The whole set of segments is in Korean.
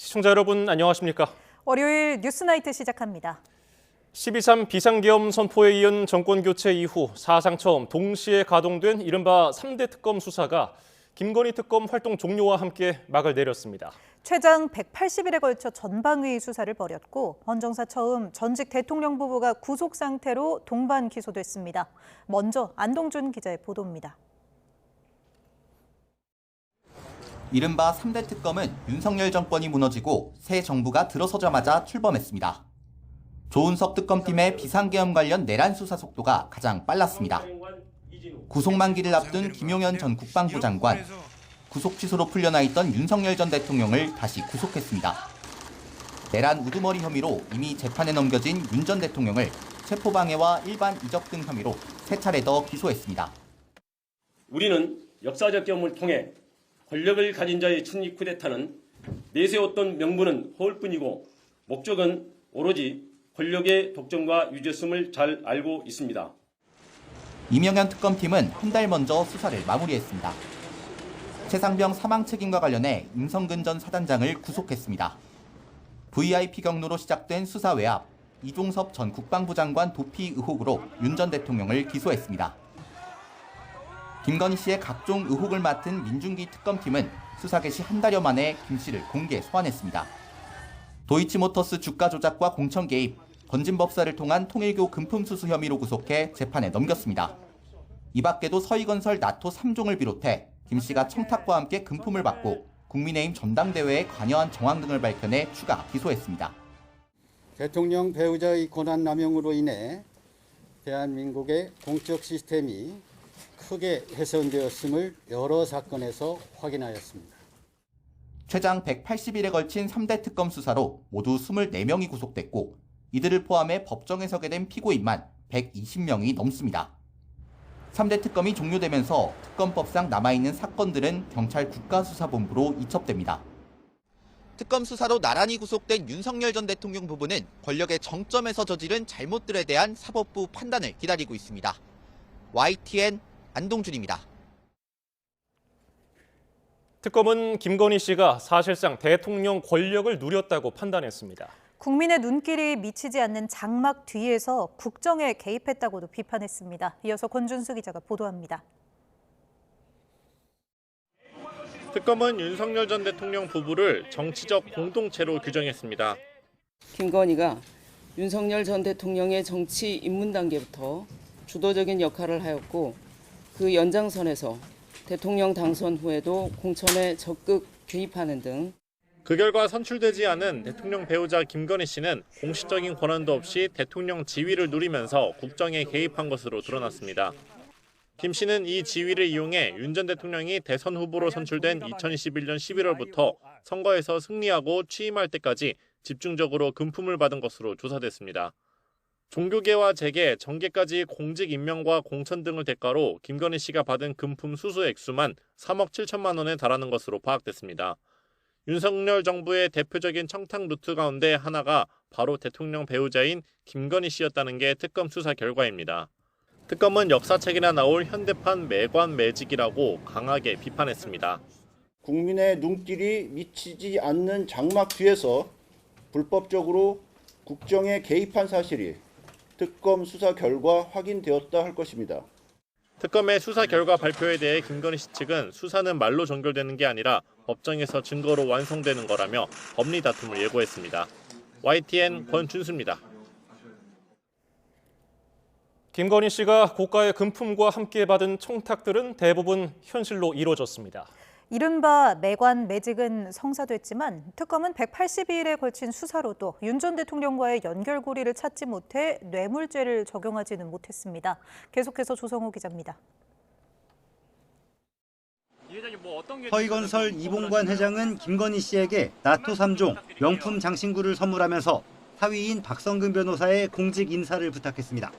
시청자 여러분 안녕하십니까? 월요일 뉴스나이트 시작합니다. 12.3 비상계엄 선포에 이은 정권교체 이후 사상 처음 동시에 가동된 이른바 3대 특검 수사가 김건희 특검 활동 종료와 함께 막을 내렸습니다. 최장 180일에 걸쳐 전방위 수사를 벌였고 헌정사 처음 전직 대통령 부부가 구속 상태로 동반 기소됐습니다. 먼저 안동준 기자의 보도입니다. 이른바 3대 특검은 윤석열 정권이 무너지고 새 정부가 들어서자마자 출범했습니다. 조은석 특검팀의 비상계엄 관련 내란 수사 속도가 가장 빨랐습니다. 구속 만기를 앞둔 김용현 전 국방부 장관, 구속 취소로 풀려나 있던 윤석열 전 대통령을 다시 구속했습니다. 내란 우두머리 혐의로 이미 재판에 넘겨진 윤 전 대통령을 체포방해와 일반 이적 등 혐의로 3차례 더 기소했습니다. 우리는 역사적 경험을 통해 권력을 가진 자의 측리 쿠데타는 내세웠던 명분은 허울뿐이고 목적은 오로지 권력의 독점과 유죄성을 잘 알고 있습니다. 이명현 특검팀은 한 달 먼저 수사를 마무리했습니다. 최상병 사망 책임과 관련해 임성근 전 사단장을 구속했습니다. VIP 경로로 시작된 수사 외압, 이종섭 전 국방부 장관 도피 의혹으로 윤 전 대통령을 기소했습니다. 김건희 씨의 각종 의혹을 맡은 민중기 특검팀은 수사 개시 한 달여 만에 김 씨를 공개 소환했습니다. 도이치모터스 주가 조작과 공천 개입, 건진법사를 통한 통일교 금품 수수 혐의로 구속해 재판에 넘겼습니다. 이 밖에도 서희건설 나토 3종을 비롯해 김 씨가 청탁과 함께 금품을 받고 국민의힘 전당대회에 관여한 정황 등을 밝혀내 추가 기소했습니다. 대통령 배우자의 권한남용으로 인해 대한민국의 공적 시스템이 크게 훼손되었음을 여러 사건에서 확인하였습니다. 최장 180일에 걸친 3대 특검 수사로 모두 24명이 구속됐고 이들을 포함해 법정에 서게 된 피고인만 120명이 넘습니다. 3대 특검이 종료되면서 특검법상 남아있는 사건들은 경찰 국가수사본부로 이첩됩니다. 특검 수사로 나란히 구속된 윤석열 전 대통령 부부는 권력의 정점에서 저지른 잘못들에 대한 사법부 판단을 기다리고 있습니다. YTN 안동준입니다. 특검은 김건희 씨가 사실상 대통령 권력을 누렸다고 판단했습니다. 국민의 눈길이 미치지 않는 장막 뒤에서 국정에 개입했다고도 비판했습니다. 이어서 권준수 기자가 보도합니다. 특검은 윤석열 전 대통령 부부를 정치적 공동체로 규정했습니다. 김건희가 윤석열 전 대통령의 정치 입문 단계부터 주도적인 역할을 하였고 그 연장선에서 대통령 당선 후에도 공천에 적극 개입하는 등 그 결과 선출되지 않은 대통령 배우자 김건희 씨는 공식적인 권한도 없이 대통령 지위를 누리면서 국정에 개입한 것으로 드러났습니다. 김 씨는 이 지위를 이용해 윤 전 대통령이 대선 후보로 선출된 2021년 11월부터 선거에서 승리하고 취임할 때까지 집중적으로 금품을 받은 것으로 조사됐습니다. 종교계와 재계, 정계까지 공직 임명과 공천 등을 대가로 김건희 씨가 받은 금품 수수 액수만 3억 7천만 원에 달하는 것으로 파악됐습니다. 윤석열 정부의 대표적인 청탁 루트 가운데 하나가 바로 대통령 배우자인 김건희 씨였다는 게 특검 수사 결과입니다. 특검은 역사책이나 나올 현대판 매관 매직이라고 강하게 비판했습니다. 국민의 눈길이 미치지 않는 장막 뒤에서 불법적으로 국정에 개입한 사실이 특검 수사 결과 확인되었다 할 것입니다. 특검의 수사 결과 발표에 대해 김건희 씨 측은 수사는 말로 종결되는 게 아니라 법정에서 증거로 완성되는 거라며 법리 다툼을 예고했습니다. YTN 권준수입니다. 김건희 씨가 고가의 금품과 함께 받은 청탁들은 대부분 현실로 이루어졌습니다. 이른바 매관 매직은 성사됐지만 특검은 180일에 걸친 수사로도 윤 전 대통령과의 연결고리를 찾지 못해 뇌물죄를 적용하지는 못했습니다. 계속해서 조성호 기자입니다. 서희건설 이봉관 회장은 김건희 씨에게 나토 3종 명품 장신구를 선물하면서 사위인 박성근 변호사의 공직 인사를 부탁했습니다.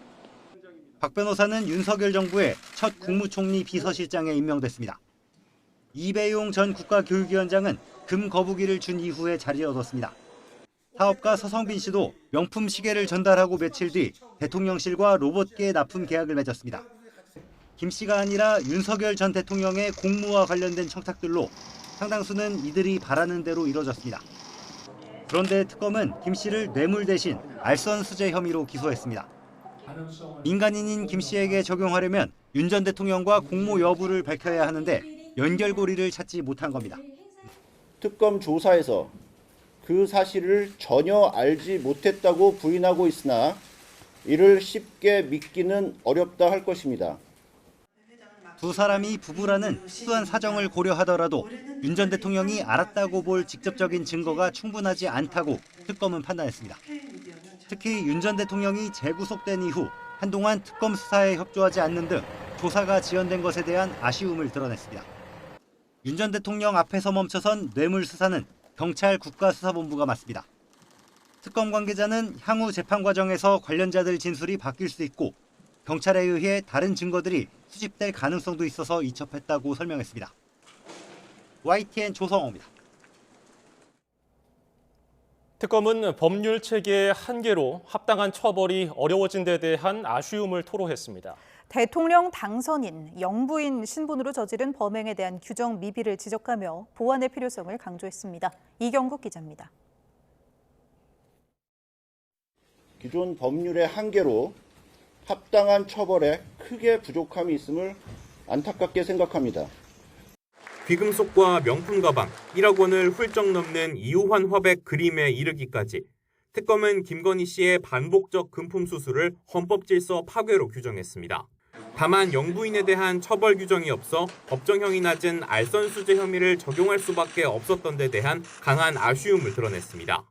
박 변호사는 윤석열 정부의 첫 국무총리 비서실장에 임명됐습니다. 이배용 전 국가교육위원장은 금 거부기를 준 이후에 자리를 얻었습니다. 사업가 서성빈 씨도 명품 시계를 전달하고 며칠 뒤 대통령실과 로봇계 납품 계약을 맺었습니다. 김 씨가 아니라 윤석열 전 대통령의 공무와 관련된 청탁들로 상당수는 이들이 바라는 대로 이뤄졌습니다. 그런데 특검은 김 씨를 뇌물 대신 알선 수재 혐의로 기소했습니다. 민간인인 김 씨에게 적용하려면 윤 전 대통령과 공모 여부를 밝혀야 하는데 연결고리를 찾지 못한 겁니다. 특검 조사에서 그 사실을 전혀 알지 못했다고 부인하고 있으나 이를 쉽게 믿기는 어렵다 할 것입니다. 두 사람이 부부라는 특수한 사정을 고려하더라도 윤 전 대통령이 알았다고 볼 직접적인 증거가 충분하지 않다고 특검은 판단했습니다. 특히 윤 전 대통령이 재구속된 이후 한동안 특검 수사에 협조하지 않는 등 조사가 지연된 것에 대한 아쉬움을 드러냈습니다. 윤 전 대통령 앞에서 멈춰선 뇌물 수사는 경찰 국가수사본부가 맡습니다. 특검 관계자는 향후 재판 과정에서 관련자들 진술이 바뀔 수 있고 경찰에 의해 다른 증거들이 수집될 가능성도 있어서 이첩했다고 설명했습니다. YTN 조성호입니다. 특검은 법률 체계의 한계로 합당한 처벌이 어려워진 데 대한 아쉬움을 토로했습니다. 대통령 당선인, 영부인 신분으로 저지른 범행에 대한 규정 미비를 지적하며 보완의 필요성을 강조했습니다. 이경국 기자입니다. 기존 법률의 한계로 합당한 처벌에 크게 부족함이 있음을 안타깝게 생각합니다. 귀금속과 명품 가방 1억 원을 훌쩍 넘는 이호환 화백 그림에 이르기까지 특검은 김건희 씨의 반복적 금품 수수를 헌법질서 파괴로 규정했습니다. 다만 영부인에 대한 처벌 규정이 없어 법정형이 낮은 알선수재 혐의를 적용할 수밖에 없었던 데 대한 강한 아쉬움을 드러냈습니다.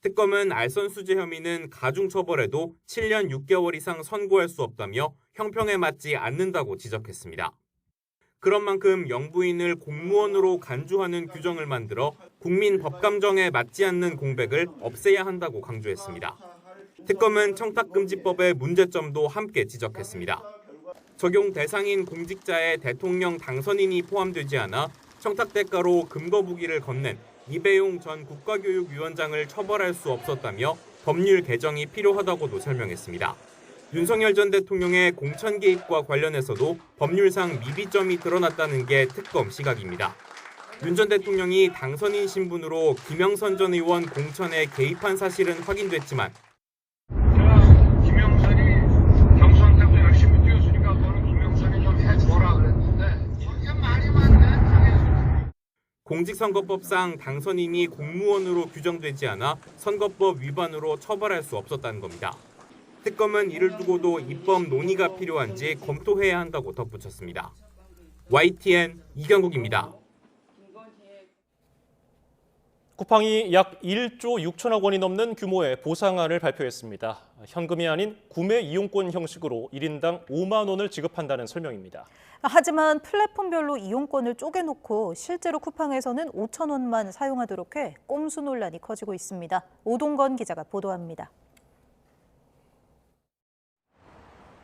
특검은 알선수재 혐의는 가중처벌에도 7년 6개월 이상 선고할 수 없다며 형평에 맞지 않는다고 지적했습니다. 그런 만큼 영부인을 공무원으로 간주하는 규정을 만들어 국민 법감정에 맞지 않는 공백을 없애야 한다고 강조했습니다. 특검은 청탁금지법의 문제점도 함께 지적했습니다. 적용 대상인 공직자의 대통령 당선인이 포함되지 않아 청탁 대가로 금거부기를 건넨 이배용 전 국가교육위원장을 처벌할 수 없었다며 법률 개정이 필요하다고도 설명했습니다. 윤석열 전 대통령의 공천 개입과 관련해서도 법률상 미비점이 드러났다는 게 특검 시각입니다. 윤 전 대통령이 당선인 신분으로 김영선 전 의원 공천에 개입한 사실은 확인됐지만 김영선이 경선 때도 열심히 뛰었으니까 너는 김영선이 좀 해줘라 그랬는데 이게 말이 많네. 공직선거법상 당선인이 공무원으로 규정되지 않아 선거법 위반으로 처벌할 수 없었다는 겁니다. 특검은 이를 두고도 입법 논의가 필요한지 검토해야 한다고 덧붙였습니다. YTN 이경국입니다. 쿠팡이 약 1조 6천억 원이 넘는 규모의 보상안을 발표했습니다. 현금이 아닌 구매 이용권 형식으로 1인당 5만 원을 지급한다는 설명입니다. 하지만 플랫폼별로 이용권을 쪼개놓고 실제로 쿠팡에서는 5천 원만 사용하도록 해 꼼수 논란이 커지고 있습니다. 오동건 기자가 보도합니다.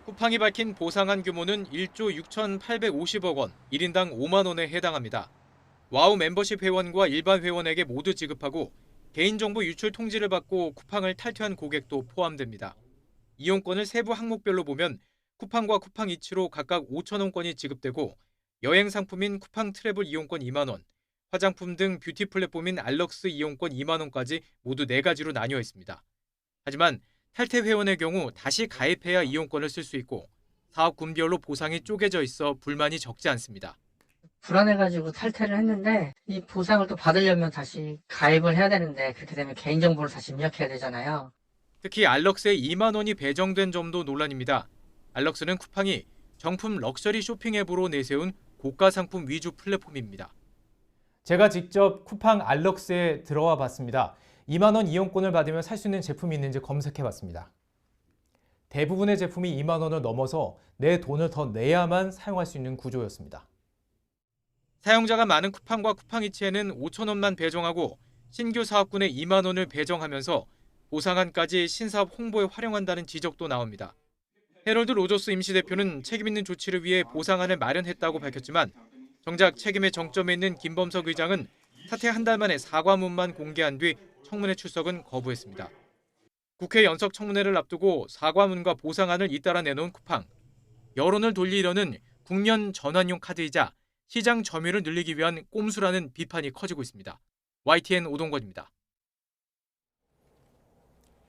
쿠팡이 밝힌 보상안 규모는 1조 6,850억 원, 1인당 5만 원에 해당합니다. 와우 멤버십 회원과 일반 회원에게 모두 지급하고 개인정보 유출 통지를 받고 쿠팡을 탈퇴한 고객도 포함됩니다. 이용권을 세부 항목별로 보면 쿠팡과 쿠팡 이츠로 각각 5천 원권이 지급되고 여행 상품인 쿠팡 트래블 이용권 2만 원, 화장품 등 뷰티 플랫폼인 알럭스 이용권 2만 원까지 모두 4가지로 나뉘어 있습니다. 하지만 탈퇴 회원의 경우 다시 가입해야 이용권을 쓸 수 있고 사업군별로 보상이 쪼개져 있어 불만이 적지 않습니다. 불안해가지고 탈퇴를 했는데 이 보상을 또 받으려면 다시 가입을 해야 되는데 그렇게 되면 개인정보를 다시 입력해야 되잖아요. 특히 알럭스에 2만 원이 배정된 점도 논란입니다. 알럭스는 쿠팡이 정품 럭셔리 쇼핑 앱으로 내세운 고가 상품 위주 플랫폼입니다. 제가 직접 쿠팡 알럭스에 들어와 봤습니다. 2만 원 이용권을 받으면 살 수 있는 제품이 있는지 검색해 봤습니다. 대부분의 제품이 2만 원을 넘어서 내 돈을 더 내야만 사용할 수 있는 구조였습니다. 사용자가 많은 쿠팡과 쿠팡이츠에는 5천 원만 배정하고 신규 사업군에 2만 원을 배정하면서 보상안까지 신사업 홍보에 활용한다는 지적도 나옵니다. 헤럴드 로저스 임시대표는 책임있는 조치를 위해 보상안을 마련했다고 밝혔지만 정작 책임의 정점에 있는 김범석 의장은 사퇴 한 달 만에 사과문만 공개한 뒤 청문회 출석은 거부했습니다. 국회 연석 청문회를 앞두고 사과문과 보상안을 잇따라 내놓은 쿠팡. 여론을 돌리려는 국면 전환용 카드이자 시장 점유율을 늘리기 위한 꼼수라는 비판이 커지고 있습니다. YTN 오동건입니다.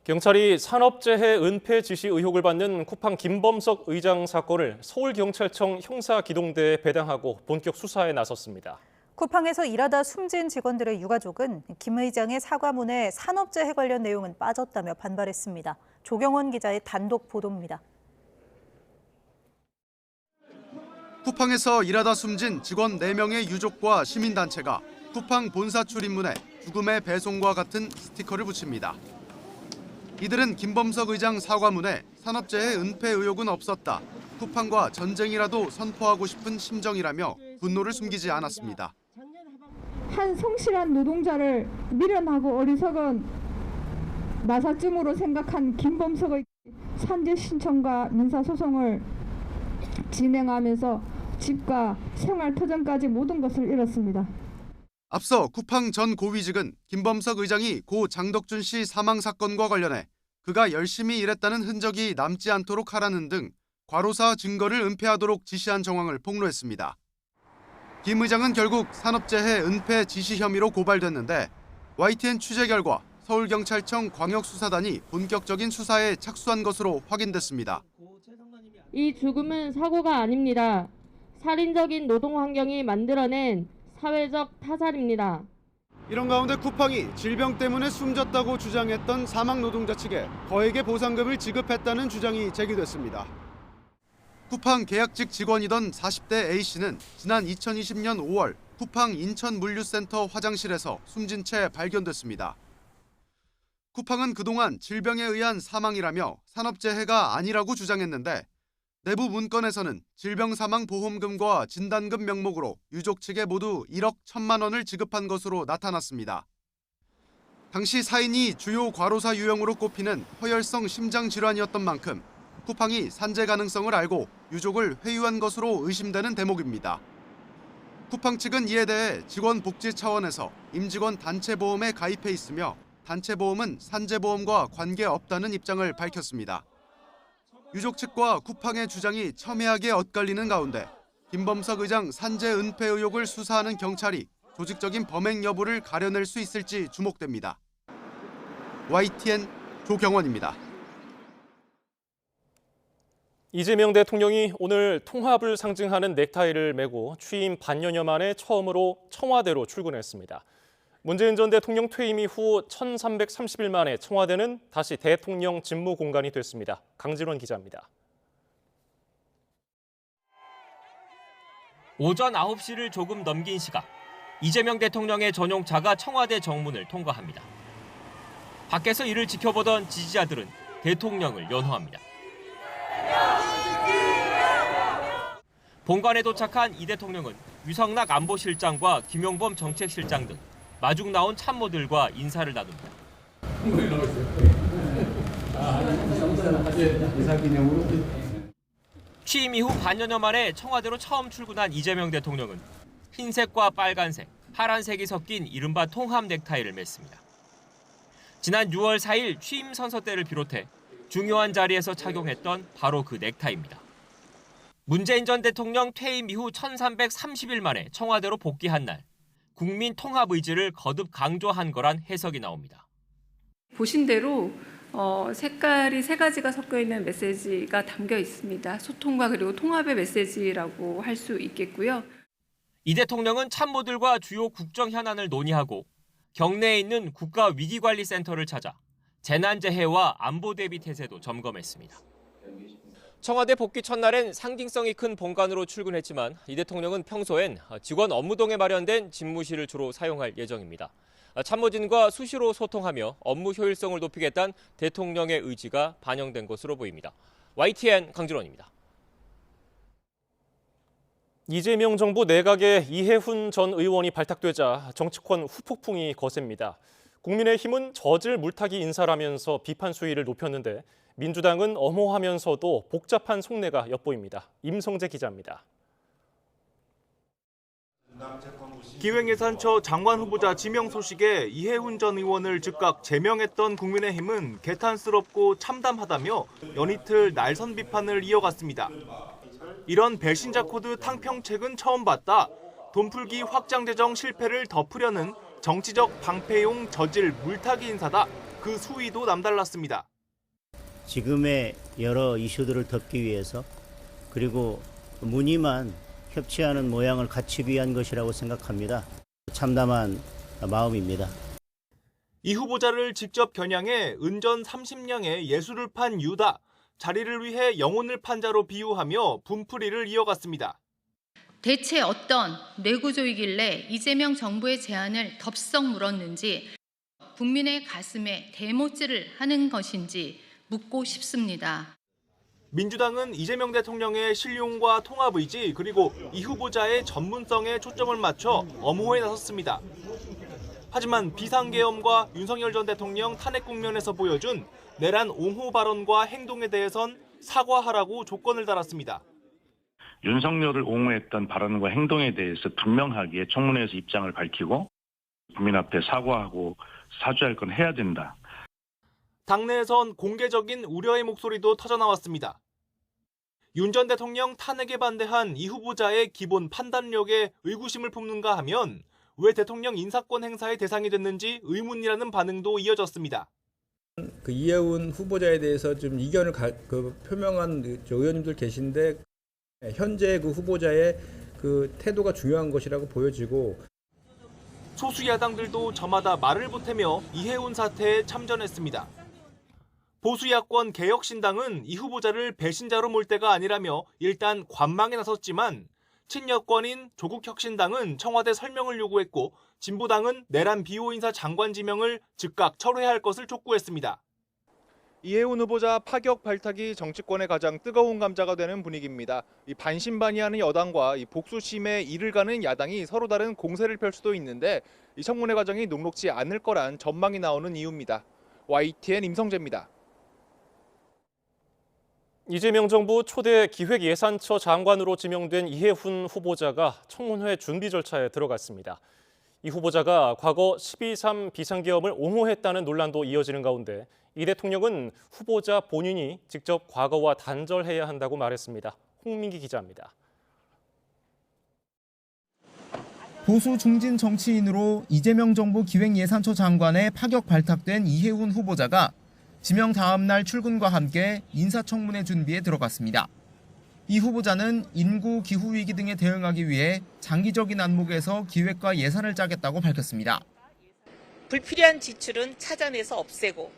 경찰이 산업재해 은폐 지시 의혹을 받는 쿠팡 김범석 의장 사건을 서울경찰청 형사기동대에 배당하고 본격 수사에 나섰습니다. 쿠팡에서 일하다 숨진 직원들의 유가족은 김 의장의 사과문에 산업재해 관련 내용은 빠졌다며 반발했습니다. 조경원 기자의 단독 보도입니다. 쿠팡에서 일하다 숨진 직원 4명의 유족과 시민단체가 쿠팡 본사 출입문에 죽음의 배송과 같은 스티커를 붙입니다. 이들은 김범석 의장 사과문에 산업재해 은폐 의혹은 없었다. 쿠팡과 전쟁이라도 선포하고 싶은 심정이라며 분노를 숨기지 않았습니다. 한 성실한 노동자를 미련하고 어리석은 나사쯤으로 생각한 김범석의 산재 신청과 민사소송을 진행하면서 집과 생활터전까지 모든 것을 잃었습니다. 앞서 쿠팡 전 고위직은 김범석 의장이 고 장덕준 씨 사망 사건과 관련해 그가 열심히 일했다는 흔적이 남지 않도록 하라는 등 과로사 증거를 은폐하도록 지시한 정황을 폭로했습니다. 김 의장은 결국 산업재해 은폐 지시 혐의로 고발됐는데 YTN 취재 결과 서울경찰청 광역수사단이 본격적인 수사에 착수한 것으로 확인됐습니다. 이 죽음은 사고가 아닙니다. 살인적인 노동 환경이 만들어낸 사회적 타살입니다. 이런 가운데 쿠팡이 질병 때문에 숨졌다고 주장했던 사망 노동자 측에 거액의 보상금을 지급했다는 주장이 제기됐습니다. 쿠팡 계약직 직원이던 40대 A씨는 지난 2020년 5월 쿠팡 인천물류센터 화장실에서 숨진 채 발견됐습니다. 쿠팡은 그동안 질병에 의한 사망이라며 산업재해가 아니라고 주장했는데 내부 문건에서는 질병사망보험금과 진단금 명목으로 유족 측에 모두 1억 1천만 원을 지급한 것으로 나타났습니다. 당시 사인이 주요 과로사 유형으로 꼽히는 허혈성 심장질환이었던 만큼 쿠팡이 산재 가능성을 알고 유족을 회유한 것으로 의심되는 대목입니다. 쿠팡 측은 이에 대해 직원 복지 차원에서 임직원 단체보험에 가입해 있으며 단체보험은 산재보험과 관계없다는 입장을 밝혔습니다. 유족 측과 쿠팡의 주장이 첨예하게 엇갈리는 가운데 김범석 의장 산재 은폐 의혹을 수사하는 경찰이 조직적인 범행 여부를 가려낼 수 있을지 주목됩니다. YTN 조경원입니다. 이재명 대통령이 오늘 통합을 상징하는 넥타이를 메고 취임 반년여 만에 처음으로 청와대로 출근했습니다. 문재인 전 대통령 퇴임 이후 1330일 만에 청와대는 다시 대통령 집무 공간이 됐습니다. 강진원 기자입니다. 오전 9시를 조금 넘긴 시각, 이재명 대통령의 전용차가 청와대 정문을 통과합니다. 밖에서 이를 지켜보던 지지자들은 대통령을 연호합니다. 본관에 도착한 이 대통령은 유성락 안보실장과 김용범 정책실장 등 마중 나온 참모들과 인사를 나눕니다. 취임 이후 반년여 만에 청와대로 처음 출근한 이재명 대통령은 흰색과 빨간색, 파란색이 섞인 이른바 통합 넥타이를 맸습니다. 지난 6월 4일 취임 선서 때를 비롯해 중요한 자리에서 착용했던 바로 그 넥타이입니다. 문재인 전 대통령 퇴임 이후 1330일 만에 청와대로 복귀한 날, 국민 통합 의지를 거듭 강조한 거란 해석이 나옵니다. 보신 대로 색깔이 3가지가 섞여 있는 메시지가 담겨 있습니다. 소통과 그리고 통합의 메시지라고 할 수 있겠고요. 이 대통령은 참모들과 주요 국정 현안을 논의하고 경내에 있는 국가위기관리센터를 찾아 재난재해와 안보 대비 태세도 점검했습니다. 청와대 복귀 첫날엔 상징성이 큰 본관으로 출근했지만 이 대통령은 평소엔 직원 업무동에 마련된 집무실을 주로 사용할 예정입니다. 참모진과 수시로 소통하며 업무 효율성을 높이겠다는 대통령의 의지가 반영된 것으로 보입니다. YTN 강진원입니다. 이재명 정부 내각에 이해훈 전 의원이 발탁되자 정치권 후폭풍이 거셉니다. 국민의힘은 젖을 물타기 인사라면서 비판 수위를 높였는데 민주당은 엄호하면서도 복잡한 속내가 엿보입니다. 임성재 기자입니다. 기획예산처 장관 후보자 지명 소식에 이해훈 전 의원을 즉각 제명했던 국민의힘은 개탄스럽고 참담하다며 연이틀 날선 비판을 이어갔습니다. 이런 배신자 코드 탕평책은 처음 봤다. 돈풀기 확장 재정 실패를 덮으려는 정치적 방패용 저질 물타기 인사다. 그 수위도 남달랐습니다. 지금의 여러 이슈들을 덮기 위해서 그리고 무늬만 협치하는 모양을 갖추기 위한 것이라고 생각합니다. 참담한 마음입니다. 이 후보자를 직접 겨냥해 은전 30냥의 예술을 판 유다, 자리를 위해 영혼을 판 자로 비유하며 분풀이를 이어갔습니다. 대체 어떤 뇌구조이길래 이재명 정부의 제안을 덥석 물었는지 국민의 가슴에 대못질을 하는 것인지 묻고 싶습니다. 민주당은 이재명 대통령의 신용과 통합 의지 그리고 이 후보자의 전문성에 초점을 맞춰 엄호에 나섰습니다. 하지만 비상계엄과 윤석열 전 대통령 탄핵 국면에서 보여준 내란 옹호 발언과 행동에 대해선 사과하라고 조건을 달았습니다. 윤석열을 옹호했던 발언과 행동에 대해서 분명하게 청문회에서 입장을 밝히고 국민 앞에 사과하고 사죄할 건 해야 된다. 당내에선 공개적인 우려의 목소리도 터져나왔습니다. 윤 전 대통령 탄핵에 반대한 이 후보자의 기본 판단력에 의구심을 품는가 하면 왜 대통령 인사권 행사의 대상이 됐는지 의문이라는 반응도 이어졌습니다. 그 이해운 후보자에 대해서 좀 이견을 표명한 의원님들 계신데 현재 그 후보자의 그 태도가 중요한 것이라고 보여지고 소수 야당들도 저마다 말을 보태며 이해운 사태에 참전했습니다. 보수 야권 개혁신당은 이 후보자를 배신자로 몰 때가 아니라며 일단 관망에 나섰지만 친여권인 조국혁신당은 청와대 설명을 요구했고 진보당은 내란 비호인사 장관 지명을 즉각 철회할 것을 촉구했습니다. 이해운 후보자 파격 발탁이 정치권의 가장 뜨거운 감자가 되는 분위기입니다. 이 반신반의하는 여당과 이 복수심에 이를 가는 야당이 서로 다른 공세를 펼 수도 있는데 이 청문회 과정이 녹록지 않을 거란 전망이 나오는 이유입니다. YTN 임성재입니다. 이재명 정부 초대 기획예산처 장관으로 지명된 이해훈 후보자가 청문회 준비 절차에 들어갔습니다. 이 후보자가 과거 12.3 비상계엄을 옹호했다는 논란도 이어지는 가운데 이 대통령은 후보자 본인이 직접 과거와 단절해야 한다고 말했습니다. 홍민기 기자입니다. 보수 중진 정치인으로 이재명 정부 기획예산처 장관에 파격 발탁된 이해훈 후보자가 지명 다음 날 출근과 함께 인사청문회 준비에 들어갔습니다. 이 후보자는 인구, 기후위기 등에 대응하기 위해 장기적인 안목에서 기획과 예산을 짜겠다고 밝혔습니다. 불필요한 지출은 찾아내서 없애고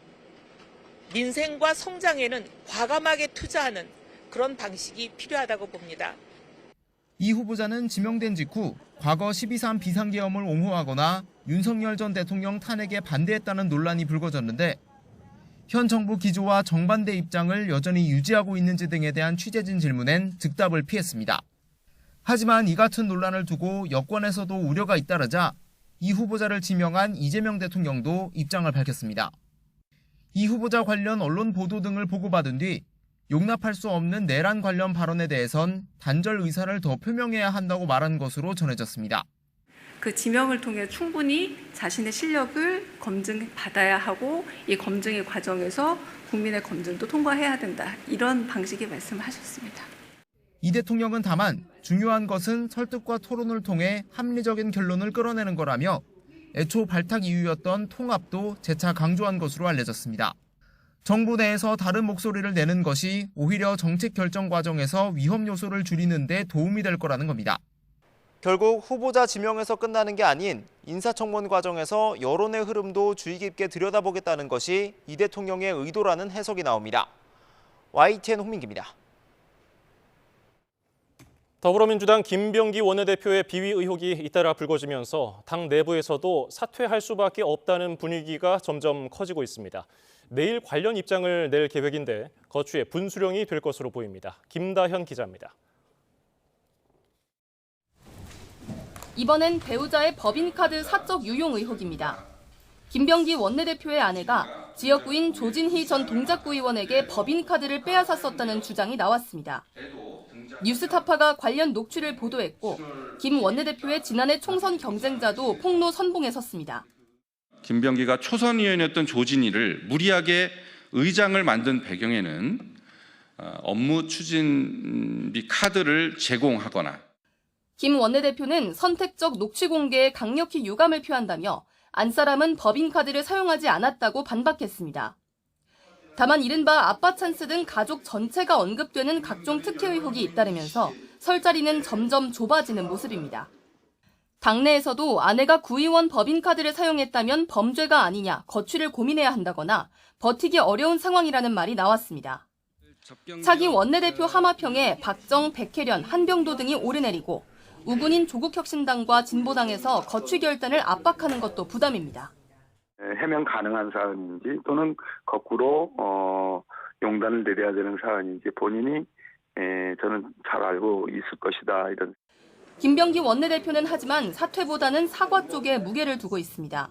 민생과 성장에는 과감하게 투자하는 그런 방식이 필요하다고 봅니다. 이 후보자는 지명된 직후 과거 12.3 비상계엄을 옹호하거나 윤석열 전 대통령 탄핵에 반대했다는 논란이 불거졌는데 현 정부 기조와 정반대 입장을 여전히 유지하고 있는지 등에 대한 취재진 질문엔 즉답을 피했습니다. 하지만 이 같은 논란을 두고 여권에서도 우려가 잇따르자 이 후보자를 지명한 이재명 대통령도 입장을 밝혔습니다. 이 후보자 관련 언론 보도 등을 보고받은 뒤 용납할 수 없는 내란 관련 발언에 대해선 단절 의사를 더 표명해야 한다고 말한 것으로 전해졌습니다. 그 지명을 통해 충분히 자신의 실력을 검증받아야 하고 이 검증의 과정에서 국민의 검증도 통과해야 된다. 이런 방식의 말씀을 하셨습니다. 이 대통령은 다만 중요한 것은 설득과 토론을 통해 합리적인 결론을 끌어내는 거라며 애초 발탁 이유였던 통합도 재차 강조한 것으로 알려졌습니다. 정부 내에서 다른 목소리를 내는 것이 오히려 정책 결정 과정에서 위험 요소를 줄이는 데 도움이 될 거라는 겁니다. 결국 후보자 지명에서 끝나는 게 아닌 인사청문 과정에서 여론의 흐름도 주의 깊게 들여다보겠다는 것이 이 대통령의 의도라는 해석이 나옵니다. YTN 홍민기입니다. 더불어민주당 김병기 원내대표의 비위 의혹이 잇따라 불거지면서 당 내부에서도 사퇴할 수밖에 없다는 분위기가 점점 커지고 있습니다. 내일 관련 입장을 낼 계획인데 거취의 분수령이 될 것으로 보입니다. 김다현 기자입니다. 이번엔 배우자의 법인카드 사적 유용 의혹입니다. 김병기 원내대표의 아내가 지역구인 조진희 전 동작구 의원에게 법인카드를 빼앗았었다는 주장이 나왔습니다. 뉴스타파가 관련 녹취를 보도했고 김 원내대표의 지난해 총선 경쟁자도 폭로 선봉에 섰습니다. 김병기가 초선 의원이었던 조진희를 무리하게 의장을 만든 배경에는 업무 추진비 카드를 제공하거나 김 원내대표는 선택적 녹취 공개에 강력히 유감을 표한다며 안사람은 법인카드를 사용하지 않았다고 반박했습니다. 다만 이른바 아빠 찬스 등 가족 전체가 언급되는 각종 특혜 의혹이 잇따르면서 설 자리는 점점 좁아지는 모습입니다. 당내에서도 아내가 구의원 법인카드를 사용했다면 범죄가 아니냐 거취를 고민해야 한다거나 버티기 어려운 상황이라는 말이 나왔습니다. 차기 원내대표 하마평에 박정, 백혜련, 한병도 등이 오르내리고 우군인 조국혁신당과 진보당에서 거취 결단을 압박하는 것도 부담입니다. 해명 가능한 사안인지 또는 거꾸로 용단을 내려야 되는 사안인지 본인이 저는 잘 알고 있을 것이다 이런. 김병기 원내대표는 하지만 사퇴보다는 사과 쪽에 무게를 두고 있습니다.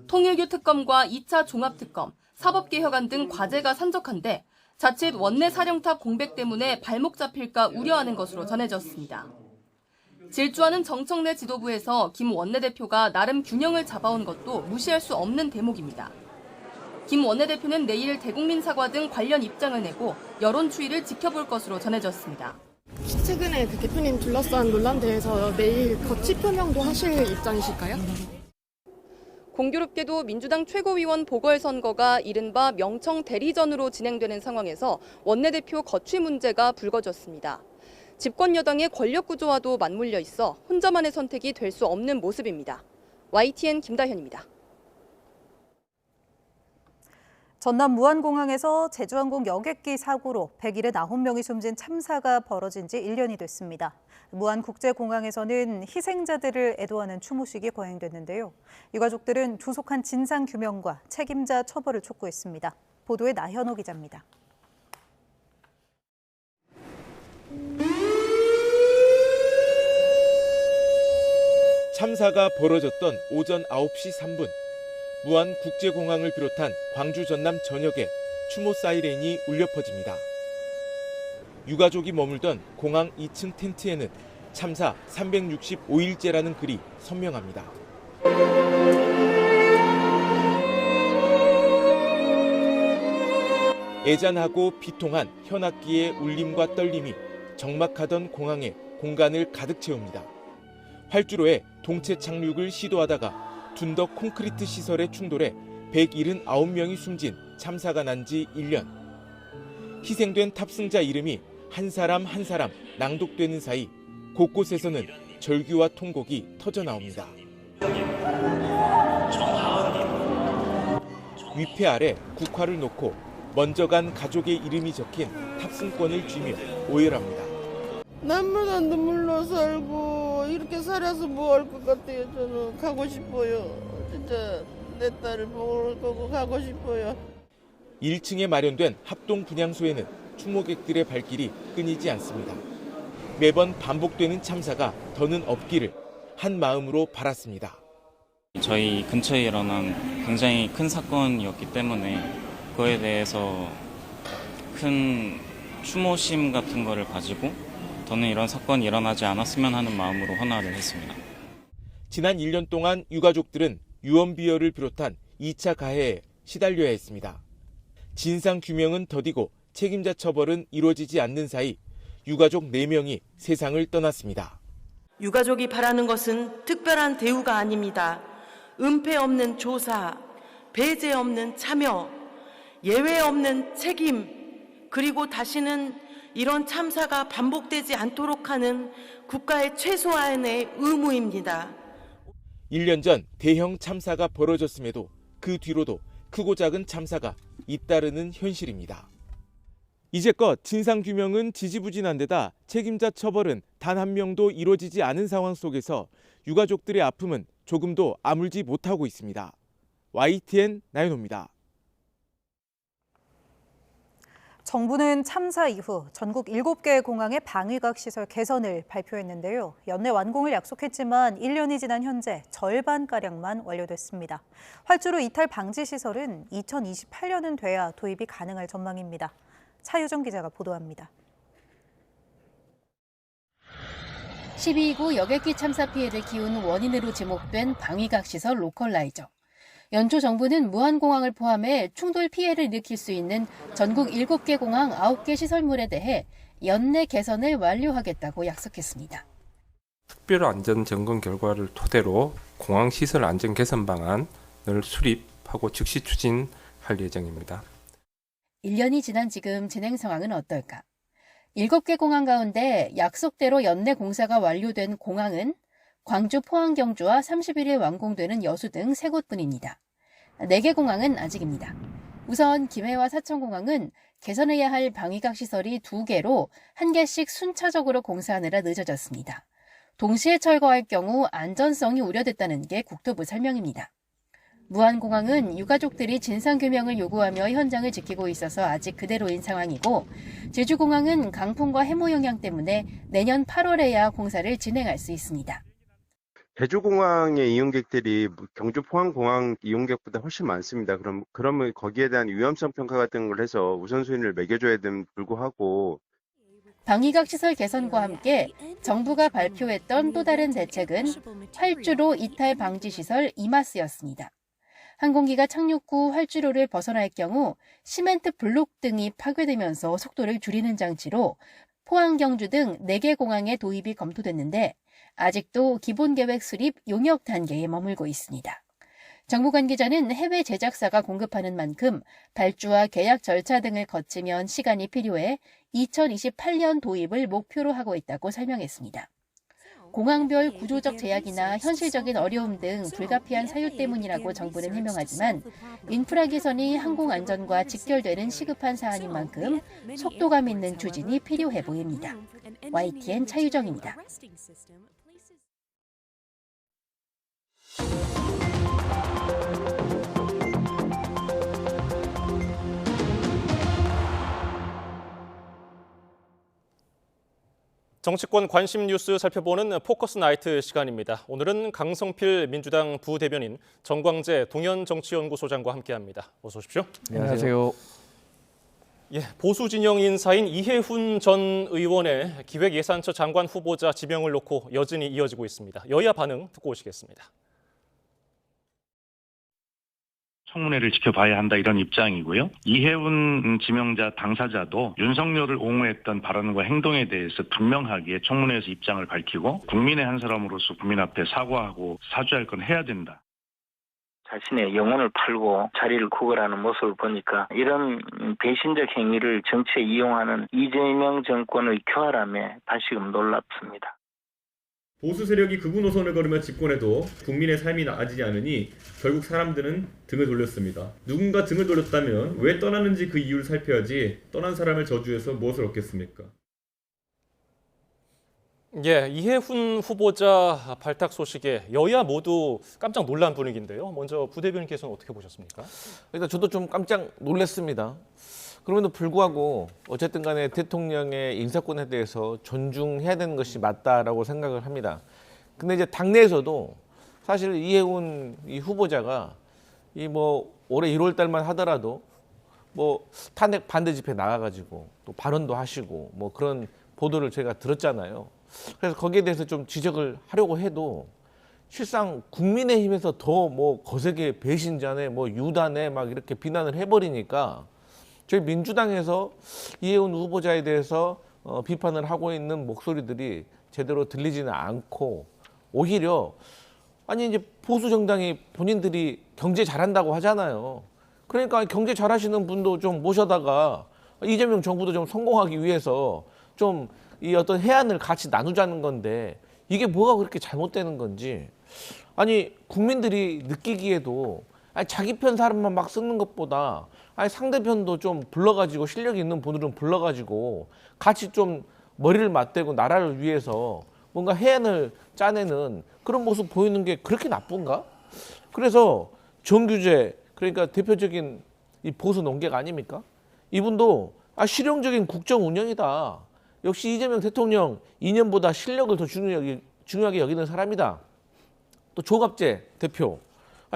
통일교 특검과 2차 종합특검, 사법개혁안 등 과제가 산적한데 자칫 원내 사령탑 공백 때문에 발목 잡힐까 우려하는 것으로 전해졌습니다. 질주하는 정청래 지도부에서 김 원내대표가 나름 균형을 잡아온 것도 무시할 수 없는 대목입니다. 김 원내대표는 내일 대국민 사과 등 관련 입장을 내고 여론 추이를 지켜볼 것으로 전해졌습니다. 최근에 그 대표님 둘러싼 논란 대해서 내일 거취 표명도 하실 입장이실까요? 공교롭게도 민주당 최고위원 보궐선거가 이른바 명청 대리전으로 진행되는 상황에서 원내대표 거취 문제가 불거졌습니다. 집권 여당의 권력 구조와도 맞물려 있어 혼자만의 선택이 될 수 없는 모습입니다. YTN 김다현입니다. 전남 무안공항에서 제주항공 여객기 사고로 179명이 숨진 참사가 벌어진 지 1년이 됐습니다. 무안국제공항에서는 희생자들을 애도하는 추모식이 거행됐는데요. 유가족들은 조속한 진상규명과 책임자 처벌을 촉구했습니다. 보도에 나현호 기자입니다. 참사가 벌어졌던 오전 9시 3분. 무안국제공항을 비롯한 광주 전남 전역에 추모 사이렌이 울려 퍼집니다. 유가족이 머물던 공항 2층 텐트에는 참사 365일째라는 글이 선명합니다. 애잔하고 비통한 현악기의 울림과 떨림이 적막하던 공항에 공간을 가득 채웁니다. 활주로에 동체 착륙을 시도하다가 둔덕 콘크리트 시설에 충돌해 179명이 숨진 참사가 난 지 1년. 희생된 탑승자 이름이 한 사람 한 사람 낭독되는 사이 곳곳에서는 절규와 통곡이 터져나옵니다. 위패 아래 국화를 놓고 먼저 간 가족의 이름이 적힌 탑승권을 쥐며 오열합니다. 남보다 눈물로 살고 이렇게 살아서 뭐 할 것 같아요. 저는 가고 싶어요. 진짜 내 딸을 보러 가고 가고 싶어요. 1층에 마련된 합동 분향소에는 추모객들의 발길이 끊이지 않습니다. 매번 반복되는 참사가 더는 없기를 한 마음으로 바랐습니다. 저희 근처에 일어난 굉장히 큰 사건이었기 때문에 그거에 대해서 큰 추모심 같은 거를 가지고 저는 이런 사건이 일어나지 않았으면 하는 마음으로 헌화를 했습니다. 지난 1년 동안 유가족들은 유언비어를 비롯한 2차 가해에 시달려야 했습니다. 진상규명은 더디고 책임자 처벌은 이루어지지 않는 사이 유가족 4명이 세상을 떠났습니다. 유가족이 바라는 것은 특별한 대우가 아닙니다. 은폐 없는 조사, 배제 없는 참여, 예외 없는 책임, 그리고 다시는 이런 참사가 반복되지 않도록 하는 국가의 최소한의 의무입니다. 1년 전 대형 참사가 벌어졌음에도 그 뒤로도 크고 작은 참사가 잇따르는 현실입니다. 이제껏 진상규명은 지지부진한 데다 책임자 처벌은 단 한 명도 이루어지지 않은 상황 속에서 유가족들의 아픔은 조금도 아물지 못하고 있습니다. YTN 나연호입니다. 정부는 참사 이후 전국 7개 공항의 방위각 시설 개선을 발표했는데요. 연내 완공을 약속했지만 1년이 지난 현재 절반가량만 완료됐습니다. 활주로 이탈 방지 시설은 2028년은 돼야 도입이 가능할 전망입니다. 차유정 기자가 보도합니다. 12구 여객기 참사 피해를 키운 원인으로 지목된 방위각 시설 로컬라이저. 연초 정부는 무안공항을 포함해 충돌 피해를 일으킬 수 있는 전국 7개 공항 9개 시설물에 대해 연내 개선을 완료하겠다고 약속했습니다. 특별 안전 점검 결과를 토대로 공항 시설 안전 개선 방안을 수립하고 즉시 추진할 예정입니다. 1년이 지난 지금 진행 상황은 어떨까? 7개 공항 가운데 약속대로 연내 공사가 완료된 공항은 광주, 포항, 경주와 31일 완공되는 여수 등 3곳뿐입니다. 4개 공항은 아직입니다. 우선 김해와 사천공항은 개선해야 할 방위각 시설이 2개로 1개씩 순차적으로 공사하느라 늦어졌습니다. 동시에 철거할 경우 안전성이 우려됐다는 게 국토부 설명입니다. 무안공항은 유가족들이 진상규명을 요구하며 현장을 지키고 있어서 아직 그대로인 상황이고, 제주공항은 강풍과 해무 영향 때문에 내년 8월에야 공사를 진행할 수 있습니다. 제주공항의 이용객들이 경주 포항공항 이용객보다 훨씬 많습니다. 그러면 거기에 대한 위험성 평가 같은 걸 해서 우선순위를 매겨줘야 됨 불구하고, 방위각 시설 개선과 함께 정부가 발표했던 또 다른 대책은 활주로 이탈 방지 시설 이마스였습니다. 항공기가 착륙 후 활주로를 벗어날 경우 시멘트 블록 등이 파괴되면서 속도를 줄이는 장치로 포항, 경주 등 4개 공항의 도입이 검토됐는데 아직도 기본계획 수립 용역 단계에 머물고 있습니다. 정부 관계자는 해외 제작사가 공급하는 만큼 발주와 계약 절차 등을 거치면 시간이 필요해 2028년 도입을 목표로 하고 있다고 설명했습니다. 공항별 구조적 제약이나 현실적인 어려움 등 불가피한 사유 때문이라고 정부는 해명하지만 인프라 개선이 항공 안전과 직결되는 시급한 사안인 만큼 속도감 있는 추진이 필요해 보입니다. YTN 차유정입니다. 정치권 관심 뉴스 살펴보는 포커스 나이트 시간입니다. 오늘은 강성필 민주당 부대변인, 정광재 동현정치연구소장과 함께합니다. 어서 오십시오. 안녕하세요. 예, 보수 진영 인사인 이해훈 전 의원의 기획예산처 장관 후보자 지명을 놓고 여진이 이어지고 있습니다. 여야 반응 듣고 오시겠습니다. 청문회를 지켜봐야 한다 이런 입장이고요. 이해훈 지명자 당사자도 윤석열을 옹호했던 발언과 행동에 대해서 분명하게 청문회에서 입장을 밝히고 국민의 한 사람으로서 국민 앞에 사과하고 사죄할 건 해야 된다. 자신의 영혼을 팔고 자리를 구걸하는 모습을 보니까 이런 배신적 행위를 정치에 이용하는 이재명 정권의 교활함에 다시금 놀랍습니다. 보수 세력이 극우 노선을 걸으며 집권해도 국민의 삶이 나아지지 않으니 결국 사람들은 등을 돌렸습니다. 누군가 등을 돌렸다면 왜 떠났는지 그 이유를 살펴야지 떠난 사람을 저주해서 무엇을 얻겠습니까? 예, 이해훈 후보자 발탁 소식에 여야 모두 깜짝 놀란 분위기인데요. 먼저 부대변인께서는 어떻게 보셨습니까? 일단 저도 좀 깜짝 놀랐습니다. 그럼에도 불구하고 어쨌든 간에 대통령의 인사권에 대해서 존중해야 되는 것이 맞다라고 생각을 합니다. 근데 이제 당내에서도 사실 이해훈 이 후보자가 올해 1월 달만 하더라도 탄핵 반대 집회 나가가지고 또 발언도 하시고 그런 보도를 제가 들었잖아요. 그래서 거기에 대해서 좀 지적을 하려고 해도 실상 국민의힘에서 더 거세게 배신자네 유다네 막 이렇게 비난을 해버리니까 저희 민주당에서 이해훈 후보자에 대해서 비판을 하고 있는 목소리들이 제대로 들리지는 않고 오히려 이제 보수 정당이 본인들이 경제 잘한다고 하잖아요. 그러니까 경제 잘하시는 분도 좀 모셔다가 이재명 정부도 좀 성공하기 위해서 좀 이 어떤 해안을 같이 나누자는 건데 이게 뭐가 그렇게 잘못되는 건지 국민들이 느끼기에도 자기 편 사람만 막 쓰는 것보다 상대편도 좀 불러가지고 실력 있는 분들은 불러가지고 같이 좀 머리를 맞대고 나라를 위해서 뭔가 해안을 짜내는 그런 모습 보이는 게 그렇게 나쁜가? 그래서 정규재 그러니까 대표적인 이 보수 농객 아닙니까? 이분도 실용적인 국정 운영이다. 역시 이재명 대통령 2년보다 실력을 더 중요하게 여기는 사람이다. 또 조갑재 대표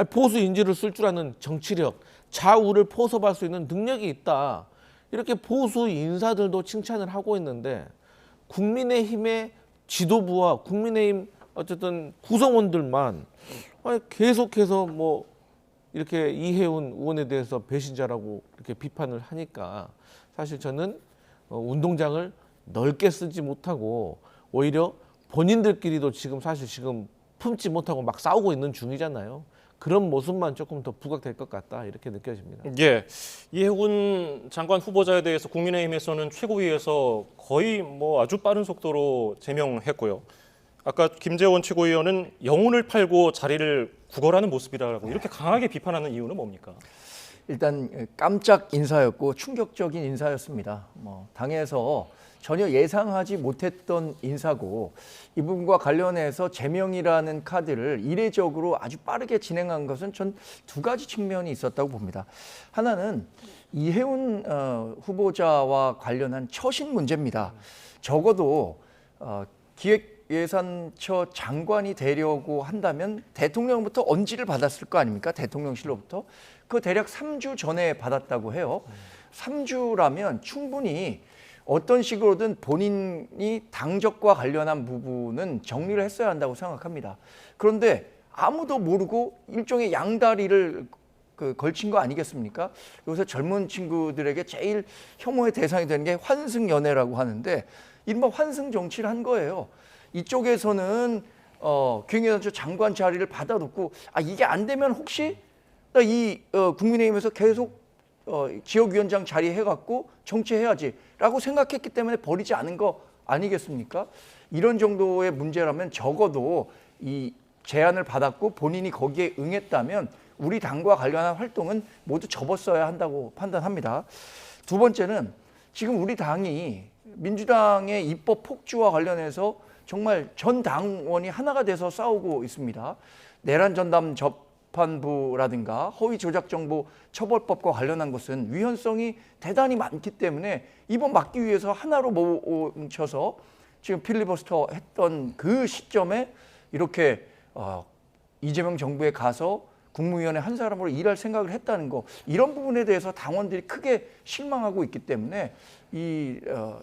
보수 인지를 쓸 줄 아는 정치력, 좌우를 포섭할 수 있는 능력이 있다. 이렇게 보수 인사들도 칭찬을 하고 있는데 국민의힘의 지도부와 국민의힘 어쨌든 구성원들만 계속해서 이렇게 이해훈 의원에 대해서 배신자라고 이렇게 비판을 하니까 사실 저는 운동장을 넓게 쓰지 못하고 오히려 본인들끼리도 지금 품지 못하고 막 싸우고 있는 중이잖아요. 그런 모습만 조금 더 부각될 것 같다 이렇게 느껴집니다. 예, 이해훈 장관 후보자에 대해서 국민의힘에서는 최고위에서 거의 뭐 아주 빠른 속도로 제명했고요. 아까 김재원 최고위원은 영혼을 팔고 자리를 구걸하는 모습이라고 이렇게 강하게 비판하는 이유는 뭡니까? 일단 깜짝 인사였고 충격적인 인사였습니다. 당에서 전혀 예상하지 못했던 인사고 이분과 관련해서 제명이라는 카드를 이례적으로 아주 빠르게 진행한 것은 전 두 가지 측면이 있었다고 봅니다. 하나는 이해훈 후보자와 관련한 처신 문제입니다. 적어도 기획예산처 장관이 되려고 한다면 대통령부터 언지를 받았을 거 아닙니까? 대통령실로부터. 그 대략 3주 전에 받았다고 해요. 3주라면 충분히 어떤 식으로든 본인이 당적과 관련한 부분은 정리를 했어야 한다고 생각합니다. 그런데 아무도 모르고 일종의 양다리를 걸친 거 아니겠습니까? 요새 젊은 친구들에게 제일 혐오의 대상이 되는 게 환승연애라고 하는데 이른바 환승 정치를 한 거예요. 이쪽에서는 기획예산처 장관 자리를 받아놓고 이게 안 되면 혹시 이 국민의힘에서 계속 지역위원장 자리 해갖고 정치해야지라고 생각했기 때문에 버리지 않은 거 아니겠습니까? 이런 정도의 문제라면 적어도 이 제안을 받았고 본인이 거기에 응했다면 우리 당과 관련한 활동은 모두 접었어야 한다고 판단합니다. 두 번째는 지금 우리 당이 민주당의 입법 폭주와 관련해서 정말 전 당원이 하나가 돼서 싸우고 있습니다. 내란 전담 재판부라든가 허위 조작 정보 처벌법과 관련한 것은 위헌성이 대단히 많기 때문에 이번 막기 위해서 하나로 뭉쳐서 지금 필리버스터 했던 그 시점에 이렇게 이재명 정부에 가서 국무위원회 한 사람으로 일할 생각을 했다는 거, 이런 부분에 대해서 당원들이 크게 실망하고 있기 때문에 이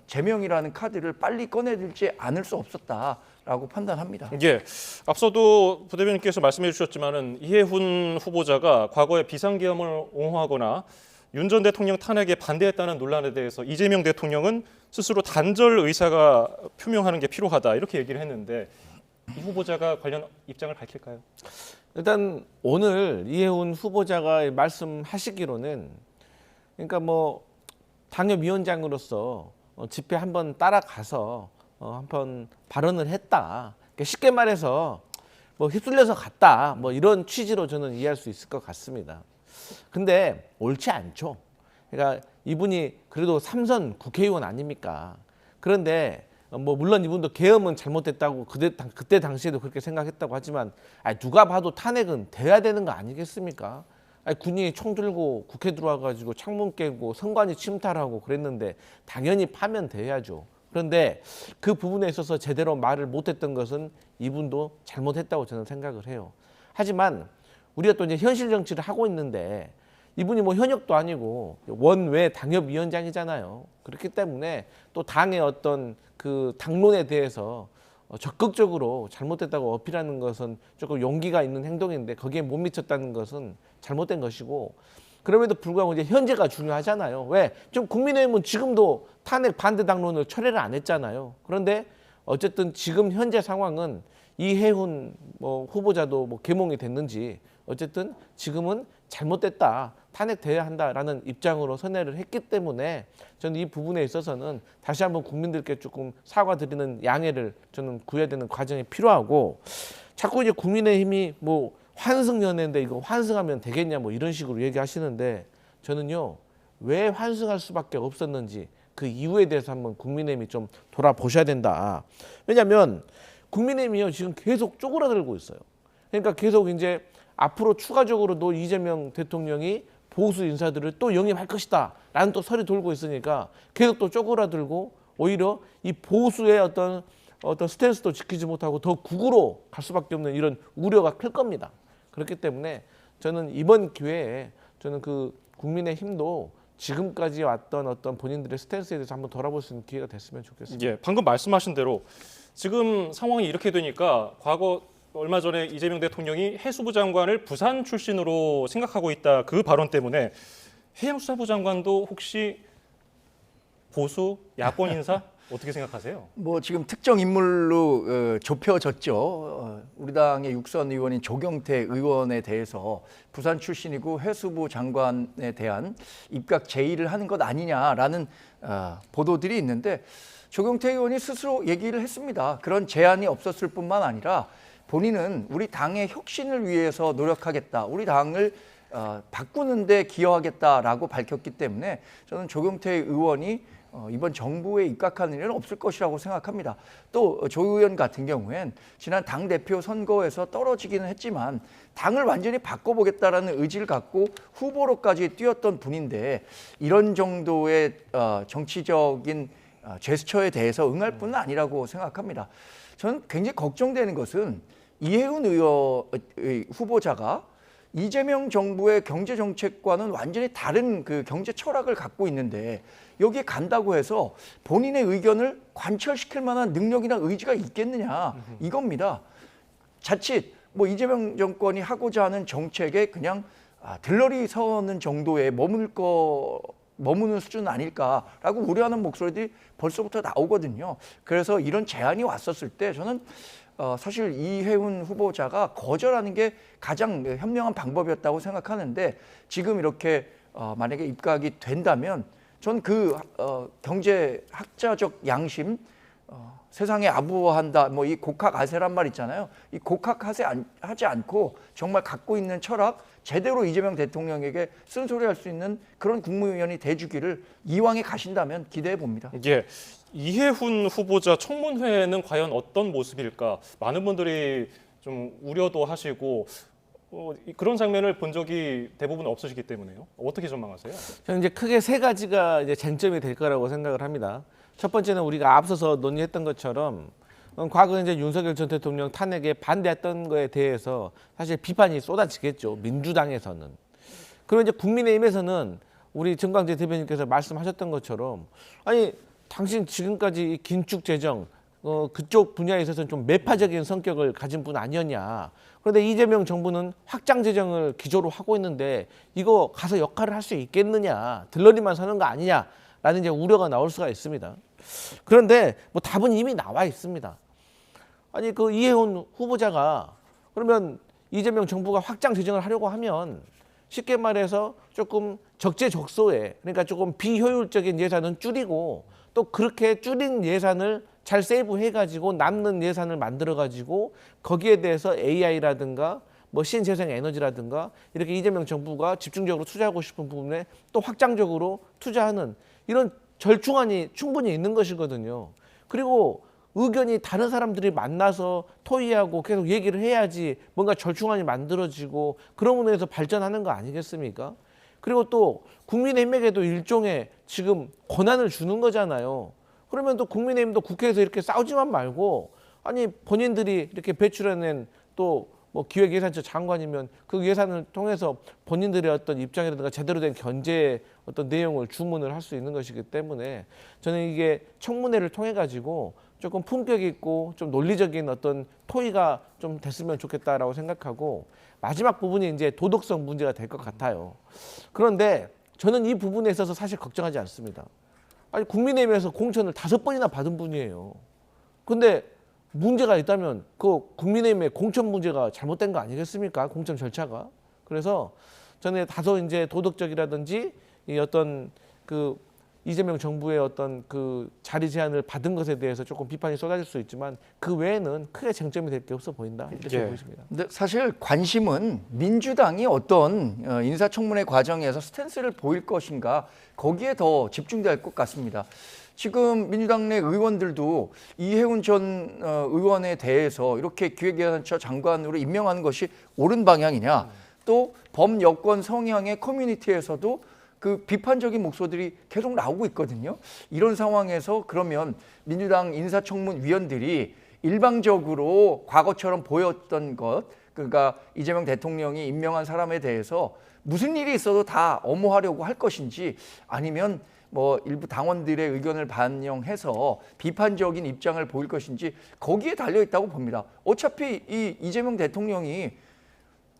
제명이라는 카드를 빨리 꺼내들지 않을 수 없었다라고 판단합니다. 예, 앞서도 부대변인께서 말씀해 주셨지만은 이해훈 후보자가 과거에 비상계엄을 옹호하거나 윤 전 대통령 탄핵에 반대했다는 논란에 대해서 이재명 대통령은 스스로 단절 의사가 표명하는 게 필요하다 이렇게 얘기를 했는데 이 후보자가 관련 입장을 밝힐까요? 일단 오늘 이해훈 후보자가 말씀하시기로는 그러니까 뭐 당협위원장으로서 집회 한번 따라가서 한번 발언을 했다. 그러니까 쉽게 말해서 뭐 휩쓸려서 갔다. 뭐 이런 취지로 저는 이해할 수 있을 것 같습니다. 근데 옳지 않죠. 그러니까 이분이 그래도 3선 국회의원 아닙니까? 그런데 뭐 물론 이분도 계엄은 잘못됐다고 그때 당시에도 그렇게 생각했다고 하지만 누가 봐도 탄핵은 돼야 되는 거 아니겠습니까? 군인이 총 들고 국회 들어와가지고 창문 깨고 선관위 침탈하고 그랬는데 당연히 파면돼야죠. 그런데 그 부분에 있어서 제대로 말을 못했던 것은 이분도 잘못했다고 저는 생각을 해요. 하지만 우리가 또 이제 현실 정치를 하고 있는데 이분이 뭐 현역도 아니고 원외 당협위원장이잖아요. 그렇기 때문에 또 당의 어떤 그 당론에 대해서 적극적으로 잘못됐다고 어필하는 것은 조금 용기가 있는 행동인데 거기에 못 미쳤다는 것은 잘못된 것이고, 그럼에도 불구하고 이제 현재가 중요하잖아요. 왜? 좀 국민의힘은 지금도 탄핵 반대 당론을 철회를 안 했잖아요. 그런데 어쨌든 지금 현재 상황은 이해훈 후보자도 뭐 계몽이 됐는지 어쨌든 지금은 잘못됐다, 탄핵돼야 한다라는 입장으로 선회를 했기 때문에 저는 이 부분에 있어서는 다시 한번 국민들께 조금 사과드리는 양해를 저는 구해야 되는 과정이 필요하고, 자꾸 이제 국민의힘이 뭐 환승연애인데 이거 환승하면 되겠냐 뭐 이런 식으로 얘기하시는데 저는요, 왜 환승할 수밖에 없었는지 그 이유에 대해서 한번 국민의힘이 좀 돌아보셔야 된다. 왜냐하면 국민의힘이요 지금 계속 쪼그라들고 있어요. 그러니까 계속 이제 앞으로 추가적으로도 이재명 대통령이 보수 인사들을 또 영입할 것이다 라는 또 설이 돌고 있으니까 계속 또 쪼그라들고 오히려 이 보수의 어떤 스탠스도 지키지 못하고 더 극으로 갈 수밖에 없는 이런 우려가 클 겁니다. 그렇기 때문에 저는 이번 기회에 저는 그 국민의힘도 지금까지 왔던 어떤 본인들의 스탠스에 대해서 한번 돌아볼 수 있는 기회가 됐으면 좋겠습니다. 예, 방금 말씀하신 대로 지금 상황이 이렇게 되니까 과거 얼마 전에 이재명 대통령이 해수부 장관을 부산 출신으로 생각하고 있다 그 발언 때문에 해양수사부 장관도 혹시 보수 야권 인사 어떻게 생각하세요? 뭐 지금 특정 인물로 좁혀졌죠. 우리 당의 육선 의원인 조경태 의원에 대해서 부산 출신이고 해수부 장관에 대한 입각 제의를 하는 것 아니냐라는 보도들이 있는데 조경태 의원이 스스로 얘기를 했습니다. 그런 제안이 없었을 뿐만 아니라 본인은 우리 당의 혁신을 위해서 노력하겠다. 우리 당을 바꾸는 데 기여하겠다라고 밝혔기 때문에 저는 조경태 의원이 이번 정부에 입각하는 일은 없을 것이라고 생각합니다. 또 조 의원 같은 경우엔 지난 당대표 선거에서 떨어지기는 했지만 당을 완전히 바꿔보겠다라는 의지를 갖고 후보로까지 뛰었던 분인데 이런 정도의 정치적인 제스처에 대해서 응할 분은 아니라고 생각합니다. 저는 굉장히 걱정되는 것은 이해훈 후보자가 이재명 정부의 경제 정책과는 완전히 다른 그 경제 철학을 갖고 있는데 여기에 간다고 해서 본인의 의견을 관철시킬 만한 능력이나 의지가 있겠느냐 이겁니다. 자칫 뭐 이재명 정권이 하고자 하는 정책에 그냥 들러리 서는 정도에 머무는 수준 아닐까라고 우려하는 목소리들이 벌써부터 나오거든요. 그래서 이런 제안이 왔었을 때 저는 사실 이해훈 후보자가 거절하는 게 가장 현명한 방법이었다고 생각하는데 지금 이렇게 만약에 입각이 된다면 전 그 경제학자적 양심 세상에 아부한다 뭐 이 곡학아세란 말 있잖아요. 이 곡학하지 않고 정말 갖고 있는 철학 제대로 이재명 대통령에게 쓴소리할 수 있는 그런 국무위원이 돼주기를 이왕에 가신다면 기대해 봅니다. 예, 이해훈 후보자 청문회는 과연 어떤 모습일까? 많은 분들이 좀 우려도 하시고 그런 장면을 본 적이 대부분 없으시기 때문에요. 어떻게 전망하세요? 저는 이제 크게 세 가지가 이제 쟁점이 될 거라고 생각을 합니다. 첫 번째는 우리가 앞서서 논의했던 것처럼 과거 이제 윤석열 전 대통령 탄핵에 반대했던 거에 대해서 사실 비판이 쏟아지겠죠. 민주당에서는. 그리고 이제 국민의힘에서는 우리 정광재 대변인께서 말씀하셨던 것처럼 아니 당신 지금까지 긴축 재정 그쪽 분야에 있어서는 좀 매파적인 성격을 가진 분 아니었냐. 그런데 이재명 정부는 확장 재정을 기조로 하고 있는데 이거 가서 역할을 할 수 있겠느냐. 들러리만 서는 거 아니냐라는 이제 우려가 나올 수가 있습니다. 그런데 뭐 답은 이미 나와 있습니다. 아니 그 이해훈 후보자가 그러면 이재명 정부가 확장 재정을 하려고 하면 쉽게 말해서 조금 적재적소에 그러니까 조금 비효율적인 예산은 줄이고 또 그렇게 줄인 예산을 잘 세이브해가지고 남는 예산을 만들어가지고 거기에 대해서 AI라든가 뭐 신재생 에너지라든가 이렇게 이재명 정부가 집중적으로 투자하고 싶은 부분에 또 확장적으로 투자하는 이런 절충안이 충분히 있는 것이거든요. 그리고 의견이 다른 사람들이 만나서 토의하고 계속 얘기를 해야지 뭔가 절충안이 만들어지고 그런 부분에서 발전하는 거 아니겠습니까? 그리고 또 국민의힘에게도 일종의 지금 권한을 주는 거잖아요. 그러면 또 국민의힘도 국회에서 이렇게 싸우지만 말고 아니 본인들이 이렇게 배출해낸 또 뭐 기획예산처 장관이면 그 예산을 통해서 본인들의 어떤 입장이라든가 제대로 된 견제의 어떤 내용을 주문을 할 수 있는 것이기 때문에 저는 이게 청문회를 통해 가지고 조금 품격 있고 좀 논리적인 어떤 토의가 좀 됐으면 좋겠다라고 생각하고 마지막 부분이 이제 도덕성 문제가 될 것 같아요. 그런데 저는 이 부분에 있어서 사실 걱정하지 않습니다. 아니 국민의힘에서 공천을 5번이나 받은 분이에요. 근데 문제가 있다면 그 국민의힘의 공천 문제가 잘못된 거 아니겠습니까? 공천 절차가. 그래서 저는 다소 이제 도덕적이라든지 이 어떤 그 이재명 정부의 어떤 그 자리 제안을 받은 것에 대해서 조금 비판이 쏟아질 수 있지만 그 외에는 크게 쟁점이 될 게 없어 보인다 이렇게 보입니다. 근데 사실 관심은 민주당이 어떤 인사청문회 과정에서 스탠스를 보일 것인가 거기에 더 집중될 것 같습니다. 지금 민주당 내 의원들도 이해훈 전 의원에 대해서 이렇게 기획예산처 장관으로 임명하는 것이 옳은 방향이냐 또 범여권 성향의 커뮤니티에서도 그 비판적인 목소리들이 계속 나오고 있거든요. 이런 상황에서 그러면 민주당 인사청문위원들이 일방적으로 과거처럼 보였던 것, 그러니까 이재명 대통령이 임명한 사람에 대해서 무슨 일이 있어도 다 엄호하려고 할 것인지 아니면 뭐 일부 당원들의 의견을 반영해서 비판적인 입장을 보일 것인지 거기에 달려 있다고 봅니다. 어차피 이 이재명 대통령이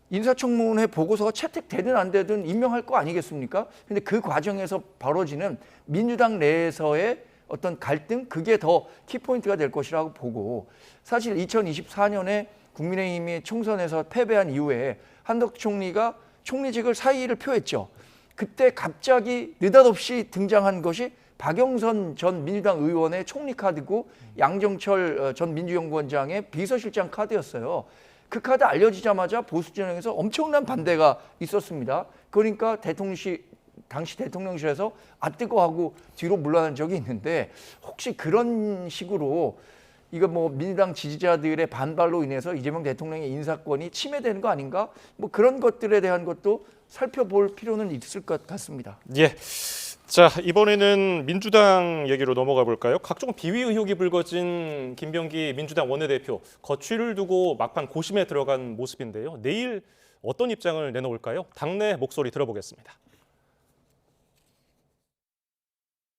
인사청문회 보고서가 채택되든 안 되든 임명할 거 아니겠습니까? 근데 그 과정에서 벌어지는 민주당 내에서의 어떤 갈등 그게 더 키포인트가 될 것이라고 보고 사실 2024년에 국민의힘이 총선에서 패배한 이후에 한덕수 총리가 총리직을 사의를 표했죠. 그때 갑자기 느닷없이 등장한 것이 박영선 전 민주당 의원의 총리 카드고 양정철 전 민주연구원장의 비서실장 카드였어요. 그 카드 알려지자마자 보수 진영에서 엄청난 반대가 있었습니다. 그러니까 당시 대통령실에서 뜨거워하고 뒤로 물러난 적이 있는데 혹시 그런 식으로 이거 뭐 민주당 지지자들의 반발로 인해서 이재명 대통령의 인사권이 침해되는 거 아닌가? 뭐 그런 것들에 대한 것도 살펴볼 필요는 있을 것 같습니다. 예. 자, 이번에는 민주당 얘기로 넘어가 볼까요? 각종 비위 의혹이 불거진 김병기 민주당 원내대표 거취를 두고 막판 고심에 들어간 모습인데요. 내일 어떤 입장을 내놓을까요? 당내 목소리 들어보겠습니다.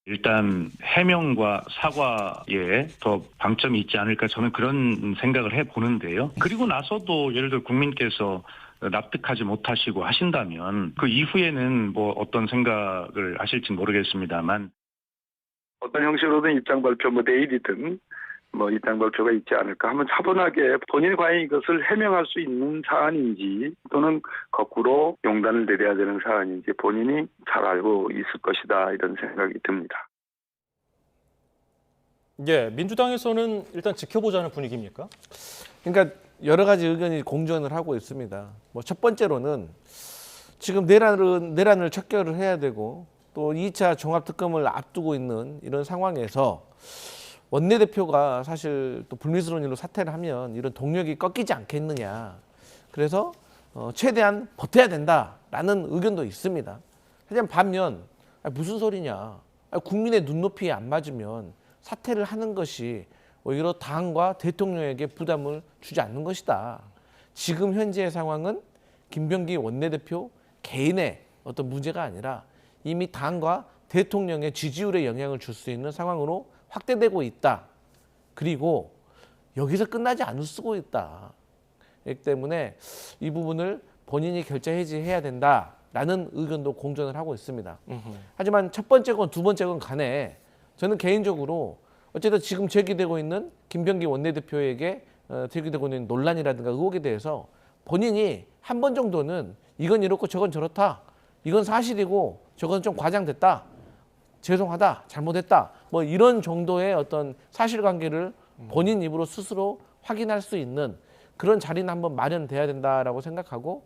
일단 해명과 사과에 더 방점이 있지 않을까 저는 그런 생각을 해보는데요. 그리고 나서도 예를 들어 국민께서 납득하지 못하시고 하신다면 그 이후에는 뭐 어떤 생각을 하실지 모르겠습니다만 어떤 형식으로든 입장 발표 내일이든 입장 발표가 있지 않을까 하면 차분하게 본인이 과연 이것을 해명할 수 있는 사안인지 또는 거꾸로 용단을 내려야 되는 사안인지 본인이 잘 알고 있을 것이다 이런 생각이 듭니다. 예, 민주당에서는 일단 지켜보자는 분위기입니까? 그러니까 여러 가지 의견이 공존을 하고 있습니다. 첫 번째로는 지금 내란을 척결을 해야 되고 또 2차 종합특검을 앞두고 있는 이런 상황에서 원내대표가 사실 또 불미스러운 일로 사퇴를 하면 이런 동력이 꺾이지 않겠느냐. 그래서 최대한 버텨야 된다라는 의견도 있습니다. 하지만 반면 무슨 소리냐. 국민의 눈높이에 안 맞으면 사퇴를 하는 것이 오히려 당과 대통령에게 부담을 주지 않는 것이다. 지금 현재의 상황은 김병기 원내대표 개인의 어떤 문제가 아니라 이미 당과 대통령의 지지율에 영향을 줄 수 있는 상황으로 확대되고 있다. 그리고 여기서 끝나지 않을 수도 있다. 그렇기 때문에 이 부분을 본인이 결자 해지해야 된다라는 의견도 공존을 하고 있습니다. 하지만 첫 번째건 두 번째건 간에 저는 개인적으로 어쨌든 지금 제기되고 있는 김병기 원내대표에게 제기되고 있는 논란이라든가 의혹에 대해서 본인이 한 번 정도는 이건 이렇고 저건 저렇다. 이건 사실이고 저건 좀 과장됐다. 죄송하다. 잘못했다. 이런 정도의 어떤 사실관계를 본인 입으로 스스로 확인할 수 있는 그런 자리는 한번 마련돼야 된다라고 생각하고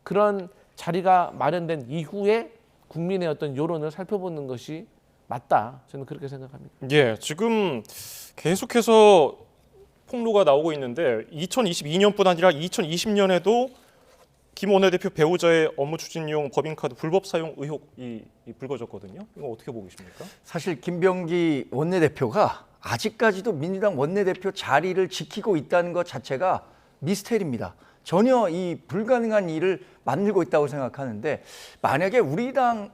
그런 자리가 마련된 이후에 국민의 어떤 여론을 살펴보는 것이 맞다. 저는 그렇게 생각합니다. 예, 지금 계속해서 폭로가 나오고 있는데 2022년뿐 아니라 2020년에도 김 원내대표 배우자의 업무 추진용 법인카드 불법 사용 의혹이 불거졌거든요. 이거 어떻게 보고 계십니까? 사실 김병기 원내대표가 아직까지도 민주당 원내대표 자리를 지키고 있다는 것 자체가 미스테리입니다. 전혀 이 불가능한 일을 만들고 있다고 생각하는데 만약에 우리 당,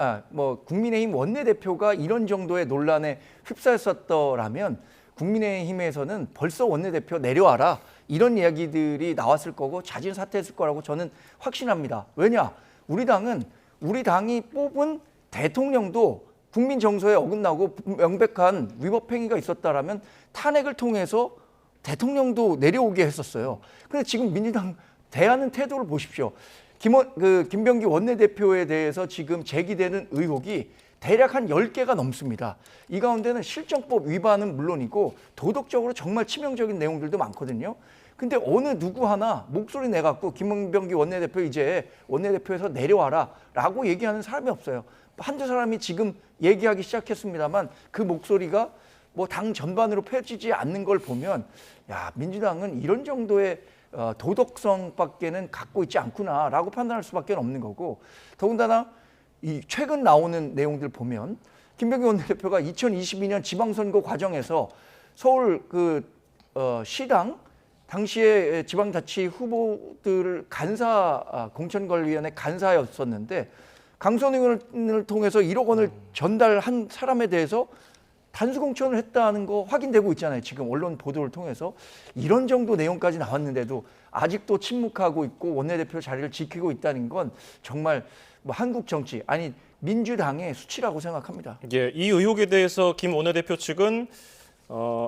국민의힘 원내대표가 이런 정도의 논란에 휩싸였었더라면 국민의힘에서는 벌써 원내대표 내려와라 이런 이야기들이 나왔을 거고 자진 사퇴했을 거라고 저는 확신합니다. 왜냐? 우리 당은 우리 당이 뽑은 대통령도 국민 정서에 어긋나고 명백한 위법 행위가 있었다라면 탄핵을 통해서 대통령도 내려오게 했었어요. 근데 지금 민주당 대하는 태도를 보십시오. 김병기 원내대표에 대해서 지금 제기되는 의혹이 대략 한 10개가 넘습니다. 이 가운데는 실정법 위반은 물론이고 도덕적으로 정말 치명적인 내용들도 많거든요. 근데 어느 누구 하나 목소리 내갖고 김병기 원내대표 이제 원내대표에서 내려와라 라고 얘기하는 사람이 없어요. 한두 사람이 지금 얘기하기 시작했습니다만 그 목소리가 당 전반으로 펴지지 않는 걸 보면 민주당은 이런 정도의 도덕성밖에는 갖고 있지 않구나라고 판단할 수밖에 없는 거고 더군다나 이 최근 나오는 내용들 보면 김병기 원내대표가 2022년 지방선거 과정에서 서울 시당 당시에 지방자치 후보들을 공천관리위원회 간사였었는데 강선 의원을 통해서 1억 원을 전달한 사람에 대해서 단수공천을 했다는 거 확인되고 있잖아요. 지금 언론 보도를 통해서 이런 정도 내용까지 나왔는데도 아직도 침묵하고 있고 원내대표 자리를 지키고 있다는 건 정말 한국 정치 민주당의 수치라고 생각합니다. 예, 이 의혹에 대해서 김 원내대표 측은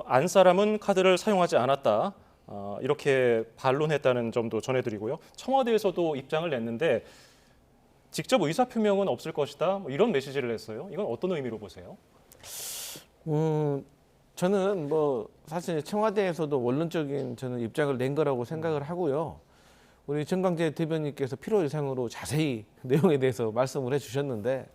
안 사람은 카드를 사용하지 않았다. 이렇게 반론했다는 점도 전해드리고요. 청와대에서도 입장을 냈는데 직접 의사표명은 없을 것이다. 뭐 이런 메시지를 냈어요. 이건 어떤 의미로 보세요? 저는 뭐 사실 청와대에서도 원론적인 저는 입장을 낸 거라고 생각을 하고요. 우리 정광재 대변인께서 필요 이상으로 자세히 내용에 대해서 말씀을 해주셨는데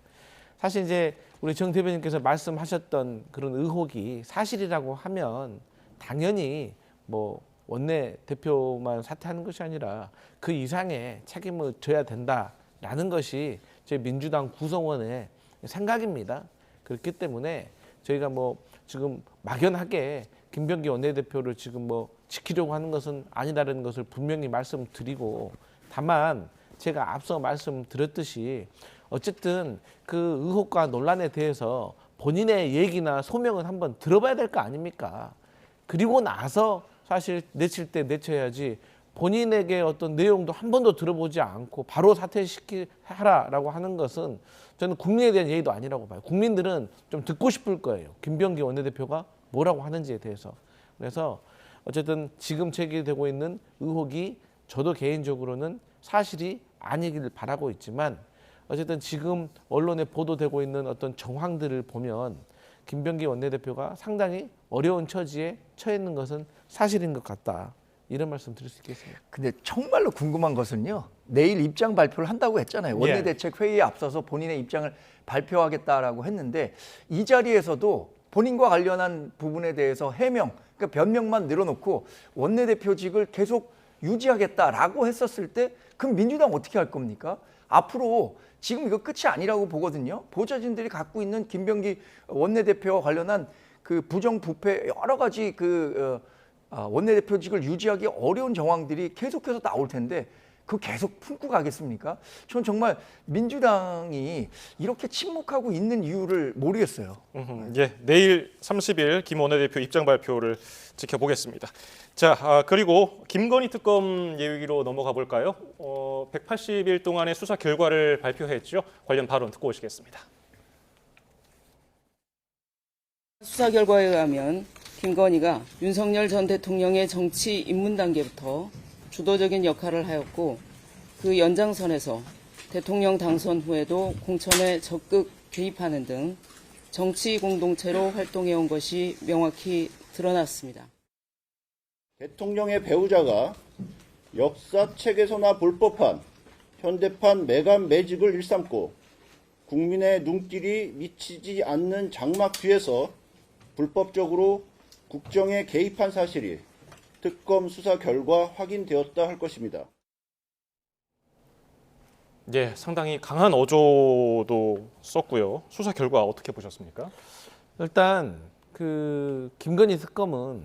사실 이제 우리 정 대변인께서 말씀하셨던 그런 의혹이 사실이라고 하면 당연히 뭐 원내 대표만 사퇴하는 것이 아니라 그 이상의 책임을 져야 된다라는 것이 저희 민주당 구성원의 생각입니다. 그렇기 때문에 저희가 뭐 지금 막연하게 김병기 원내대표를 지금 뭐 지키려고 하는 것은 아니라는 것을 분명히 말씀드리고, 다만 제가 앞서 말씀드렸듯이 어쨌든 그 의혹과 논란에 대해서 본인의 얘기나 소명은 한번 들어봐야 될 거 아닙니까? 그리고 나서 사실 내칠 때 내쳐야지, 본인에게 어떤 내용도 한 번도 들어보지 않고 바로 사퇴하라라고 하는 것은 저는 국민에 대한 예의도 아니라고 봐요. 국민들은 좀 듣고 싶을 거예요. 김병기 원내대표가 뭐라고 하는지에 대해서. 그래서 어쨌든 지금 제기되고 있는 의혹이 저도 개인적으로는 사실이 아니길 바라고 있지만, 어쨌든 지금 언론에 보도되고 있는 어떤 정황들을 보면 김병기 원내대표가 상당히 어려운 처지에 처해 있는 것은 사실인 것 같다. 이런 말씀 드릴 수 있겠습니다. 근데 정말로 궁금한 것은요. 내일 입장 발표를 한다고 했잖아요. 원내대책 회의에 앞서서 본인의 입장을 발표하겠다라고 했는데 이 자리에서도 본인과 관련한 부분에 대해서 해명, 그러니까 변명만 늘어놓고 원내대표직을 계속 유지하겠다라고 했었을 때 그럼 민주당 어떻게 할 겁니까? 앞으로 지금 이거 끝이 아니라고 보거든요. 보좌진들이 갖고 있는 김병기 원내대표와 관련한 그 부정부패 여러 가지 원내대표직을 유지하기 어려운 정황들이 계속해서 나올 텐데 그거 계속 품고 가겠습니까? 전 정말 민주당이 이렇게 침묵하고 있는 이유를 모르겠어요. 예, 내일 30일 김 원내대표 입장 발표를 지켜보겠습니다. 자, 그리고 김건희 특검 얘기로 넘어가 볼까요? 180일 동안의 수사 결과를 발표했죠. 관련 발언 듣고 오시겠습니다. 수사 결과에 의하면 김건희가 윤석열 전 대통령의 정치 입문 단계부터 주도적인 역할을 하였고, 그 연장선에서 대통령 당선 후에도 공천에 적극 개입하는 등 정치 공동체로 활동해온 것이 명확히 드러났습니다. 대통령의 배우자가 역사책에서나 볼 법한 현대판 매감 매직을 일삼고 국민의 눈길이 미치지 않는 장막 뒤에서 불법적으로 국정에 개입한 사실이 특검 수사 결과 확인되었다 할 것입니다. 예, 상당히 강한 어조도 썼고요. 수사 결과 어떻게 보셨습니까? 일단 그 김건희 특검은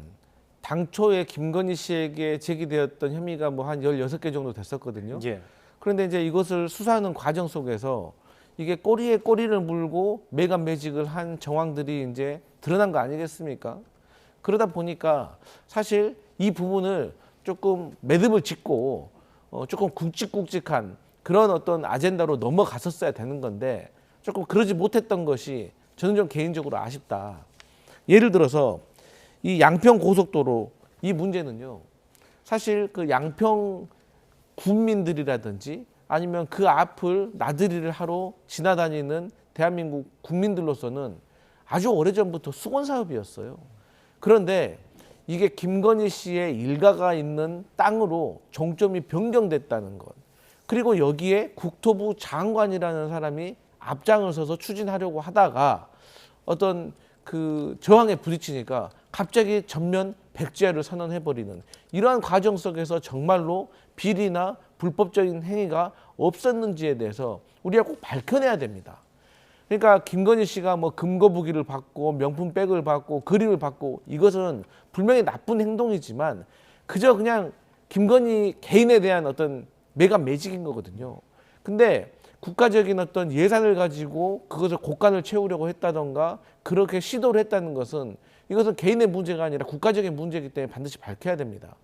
당초에 김건희 씨에게 제기되었던 혐의가 뭐 한 16개 정도 됐었거든요. 예. 그런데 이제 이것을 수사하는 과정 속에서 이게 꼬리에 꼬리를 물고 매감 매직을 한 정황들이 이제 드러난 거 아니겠습니까? 그러다 보니까 사실 이 부분을 조금 매듭을 짓고 조금 굵직굵직한 그런 어떤 아젠다로 넘어갔었어야 되는 건데 조금 그러지 못했던 것이 저는 좀 개인적으로 아쉽다. 예를 들어서 이 양평 고속도로 이 문제는요. 사실 그 양평 군민들이라든지 아니면 그 앞을 나들이를 하러 지나다니는 대한민국 국민들로서는 아주 오래전부터 수건 사업이었어요. 그런데 이게 김건희 씨의 일가가 있는 땅으로 종점이 변경됐다는 것. 그리고 여기에 국토부 장관이라는 사람이 앞장을 서서 추진하려고 하다가 어떤 그 저항에 부딪히니까 갑자기 전면 백지화를 선언해버리는 이러한 과정 속에서 정말로 비리나 불법적인 행위가 없었는지에 대해서 우리가 꼭 밝혀내야 됩니다. 그러니까 김건희 씨가 뭐 금거부기를 받고 명품백을 받고 그림을 받고 이것은 분명히 나쁜 행동이지만 그저 그냥 김건희 개인에 대한 어떤 매감 매직인 거거든요. 근데 국가적인 어떤 예산을 가지고 그것을 곳간을 채우려고 했다던가 그렇게 시도를 했다는 것은 이것은 개인의 문제가 아니라 국가적인 문제이기 때문에 반드시 밝혀야 됩니다.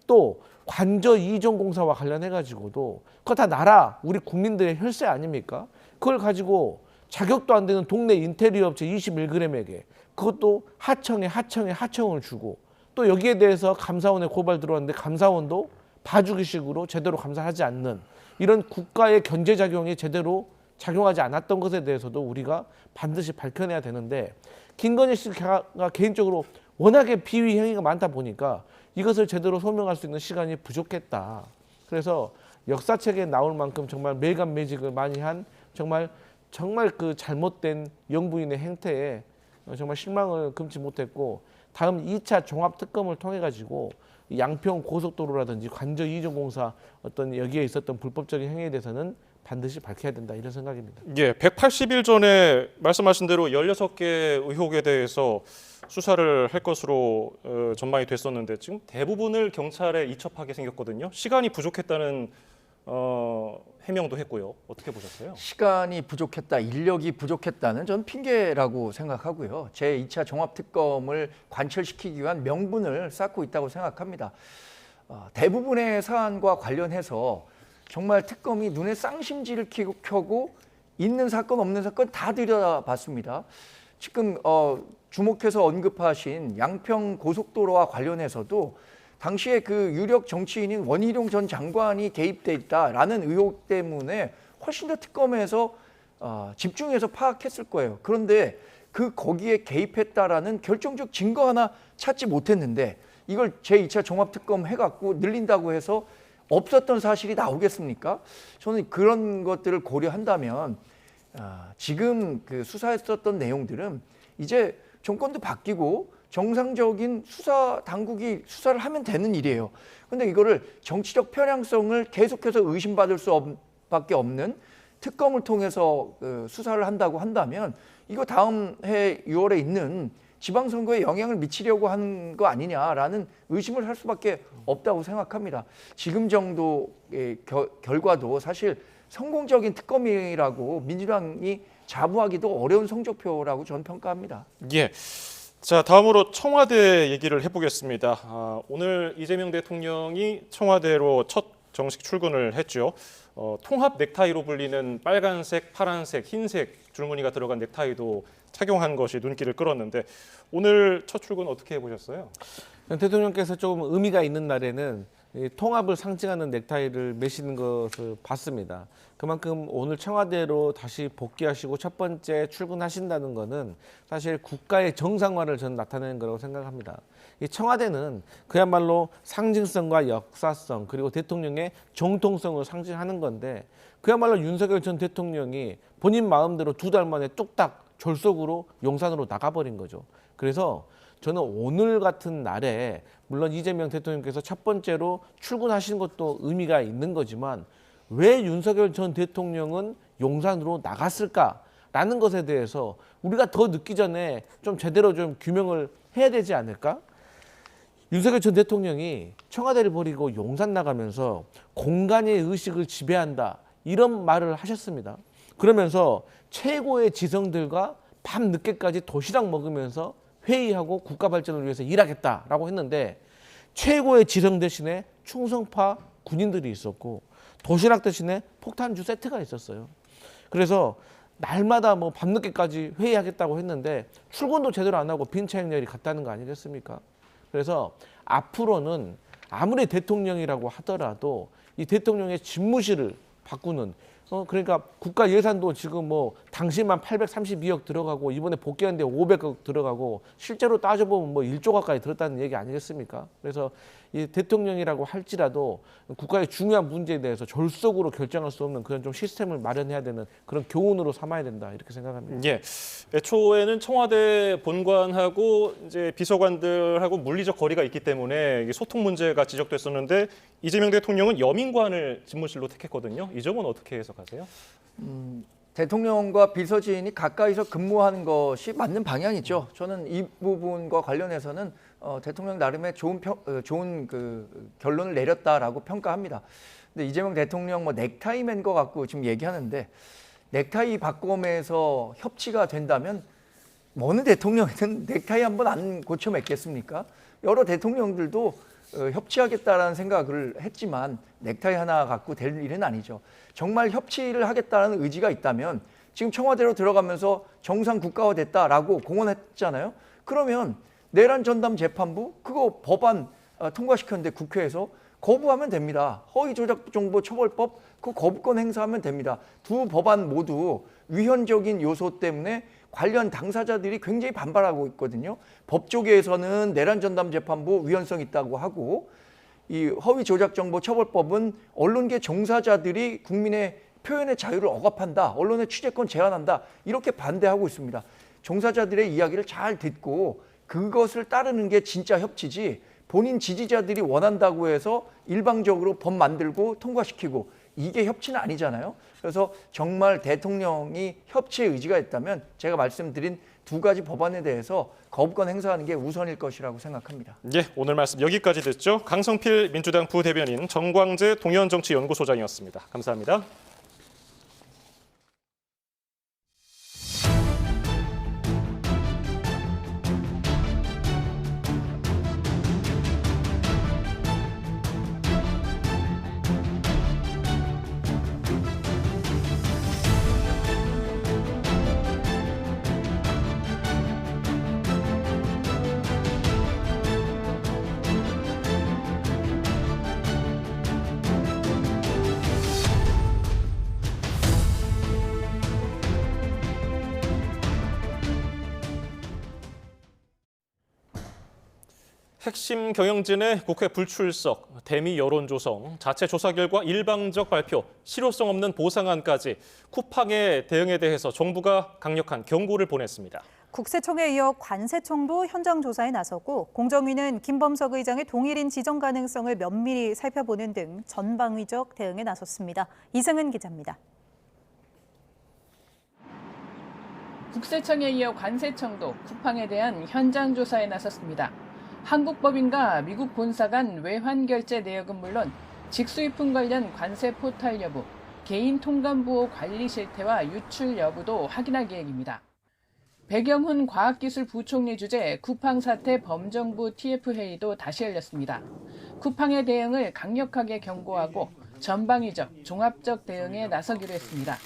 또 관저 이전 공사와 관련해 가지고도 그거 다 나라 우리 국민들의 혈세 아닙니까? 그걸 가지고 자격도 안 되는 동네 인테리어 업체 21g에게 그것도 하청을 주고 또 여기에 대해서 감사원에 고발 들어왔는데 감사원도 봐주기식으로 제대로 감사하지 않는 이런 국가의 견제작용이 제대로 작용하지 않았던 것에 대해서도 우리가 반드시 밝혀내야 되는데 김건희 씨가 개인적으로 워낙에 비위 행위가 많다 보니까 이것을 제대로 소명할 수 있는 시간이 부족했다. 그래서 역사책에 나올 만큼 정말 매간매직을 많이 한 정말 그 잘못된 영부인의 행태에 정말 실망을 금치 못했고 다음 2차 종합특검을 통해 가지고 양평 고속도로라든지 관저 이전공사 어떤 여기에 있었던 불법적인 행위에 대해서는 반드시 밝혀야 된다 이런 생각입니다. 예, 180일 전에 말씀하신 대로 16개 의혹에 대해서 수사를 할 것으로 전망이 됐었는데 지금 대부분을 경찰에 이첩하게 생겼거든요. 시간이 부족했다는 해명도 했고요. 어떻게 보셨어요? 시간이 부족했다, 인력이 부족했다는 전 핑계라고 생각하고요. 제2차 종합특검을 관철시키기 위한 명분을 쌓고 있다고 생각합니다. 대부분의 사안과 관련해서 정말 특검이 눈에 쌍심지를 켜고 있는 사건 없는 사건 다 들여다봤습니다. 지금 주목해서 언급하신 양평 고속도로와 관련해서도 당시에 그 유력 정치인인 원희룡 전 장관이 개입돼 있다라는 의혹 때문에 훨씬 더 특검에서 집중해서 파악했을 거예요. 그런데 거기에 개입했다라는 결정적 증거 하나 찾지 못했는데 이걸 제2차 종합특검 해갖고 늘린다고 해서 없었던 사실이 나오겠습니까? 저는 그런 것들을 고려한다면 지금 그 수사했었던 내용들은 이제 정권도 바뀌고 정상적인 수사 당국이 수사를 하면 되는 일이에요. 그런데 이거를 정치적 편향성을 계속해서 의심받을 수밖에 없는 특검을 통해서 수사를 한다고 한다면 이거 다음 해 6월에 있는 지방선거에 영향을 미치려고 한 거 아니냐라는 의심을 할 수밖에 없다고 생각합니다. 지금 정도의 결과도 사실 성공적인 특검이라고 민주당이 자부하기도 어려운 성적표라고 저는 평가합니다. 예. 자, 다음으로 청와대 얘기를 해보겠습니다. 오늘 이재명 대통령이 청와대로 첫 정식 출근을 했죠. 통합 넥타이로 불리는 빨간색, 파란색, 흰색 줄무늬가 들어간 넥타이도 착용한 것이 눈길을 끌었는데 오늘 첫 출근 어떻게 해보셨어요? 대통령께서 조금 의미가 있는 날에는 통합을 상징하는 넥타이를 매시는 것을 봤습니다. 그만큼 오늘 청와대로 다시 복귀하시고 첫 번째 출근하신다는 것은 사실 국가의 정상화를 저는 나타내는 거라고 생각합니다. 이 청와대는 그야말로 상징성과 역사성 그리고 대통령의 정통성을 상징하는 건데 그야말로 윤석열 전 대통령이 본인 마음대로 2달 만에 뚝딱 졸속으로 용산으로 나가버린 거죠. 그래서 저는 오늘 같은 날에 물론 이재명 대통령께서 첫 번째로 출근하신 것도 의미가 있는 거지만 왜 윤석열 전 대통령은 용산으로 나갔을까라는 것에 대해서 우리가 더 늦기 전에 좀 제대로 좀 규명을 해야 되지 않을까? 윤석열 전 대통령이 청와대를 버리고 용산 나가면서 공간의 의식을 지배한다 이런 말을 하셨습니다. 그러면서 최고의 지성들과 밤 늦게까지 도시락 먹으면서 회의하고 국가 발전을 위해서 일하겠다라고 했는데 최고의 지성 대신에 충성파 군인들이 있었고 도시락 대신에 폭탄주 세트가 있었어요. 그래서 날마다 뭐 밤늦게까지 회의하겠다고 했는데 출근도 제대로 안 하고 빈차행렬이 갔다는 거 아니겠습니까? 그래서 앞으로는 아무리 대통령이라고 하더라도 이 대통령의 집무실을 바꾸는 그러니까 국가 예산도 지금 뭐 당시만 832억 들어가고 이번에 복귀하는데 500억 들어가고 실제로 따져보면 뭐 1조 가까이 들었다는 얘기 아니겠습니까? 그래서 이 대통령이라고 할지라도 국가의 중요한 문제에 대해서 졸속으로 결정할 수 없는 그런 좀 시스템을 마련해야 되는 그런 교훈으로 삼아야 된다 이렇게 생각합니다. 예, 애초에는 청와대 본관하고 이제 비서관들하고 물리적 거리가 있기 때문에 소통 문제가 지적됐었는데 이재명 대통령은 여민관을 집무실로 택했거든요. 이 점은 어떻게 해석하세요? 대통령과 비서진이 가까이서 근무하는 것이 맞는 방향이죠. 저는 이 부분과 관련해서는 대통령 나름의 좋은 그 결론을 내렸다라고 평가합니다. 근데 이재명 대통령 뭐 넥타이 맨 거 갖고 지금 얘기하는데 넥타이 바꿈에서 협치가 된다면 어느 대통령이든 넥타이 한번 안 고쳐 맺겠습니까? 여러 대통령들도 협치하겠다라는 생각을 했지만 넥타이 하나 갖고 될 일은 아니죠. 정말 협치를 하겠다는 의지가 있다면 지금 청와대로 들어가면서 정상 국가화됐다라고 공언했잖아요. 그러면 내란 전담 재판부 그거 법안 통과시켰는데 국회에서 거부하면 됩니다. 허위조작정보처벌법 그 거부권 행사하면 됩니다. 두 법안 모두 위헌적인 요소 때문에 관련 당사자들이 굉장히 반발하고 있거든요. 법조계에서는 내란 전담 재판부 위헌성 있다고 하고 이 허위조작정보처벌법은 언론계 종사자들이 국민의 표현의 자유를 억압한다. 언론의 취재권 제한한다. 이렇게 반대하고 있습니다. 종사자들의 이야기를 잘 듣고 그것을 따르는 게 진짜 협치지 본인 지지자들이 원한다고 해서 일방적으로 법 만들고 통과시키고 이게 협치는 아니잖아요. 그래서 정말 대통령이 협치의 의지가 있다면 제가 말씀드린 두 가지 법안에 대해서 거부권 행사하는 게 우선일 것이라고 생각합니다. 예, 오늘 말씀 여기까지 듣죠. 강성필 민주당 부대변인, 정광재 동해안정치연구소장이었습니다. 감사합니다. 핵심 경영진의 국회 불출석, 대미 여론 조성, 자체 조사 결과 일방적 발표, 실효성 없는 보상안까지 쿠팡의 대응에 대해서 정부가 강력한 경고를 보냈습니다. 국세청에 이어 관세청도 현장 조사에 나서고 공정위는 김범석 의장의 동일인 지정 가능성을 면밀히 살펴보는 등 전방위적 대응에 나섰습니다. 이승은 기자입니다. 국세청에 이어 관세청도 쿠팡에 대한 현장 조사에 나섰습니다. 한국법인과 미국 본사 간 외환 결제 내역은 물론 직수입품 관련 관세 포탈 여부, 개인 통관부호 관리 실태와 유출 여부도 확인할 계획입니다. 백영훈 과학기술부총리 주재 쿠팡 사태 범정부 TF회의도 다시 열렸습니다. 쿠팡의 대응을 강력하게 경고하고 전방위적, 종합적 대응에 나서기로 했습니다.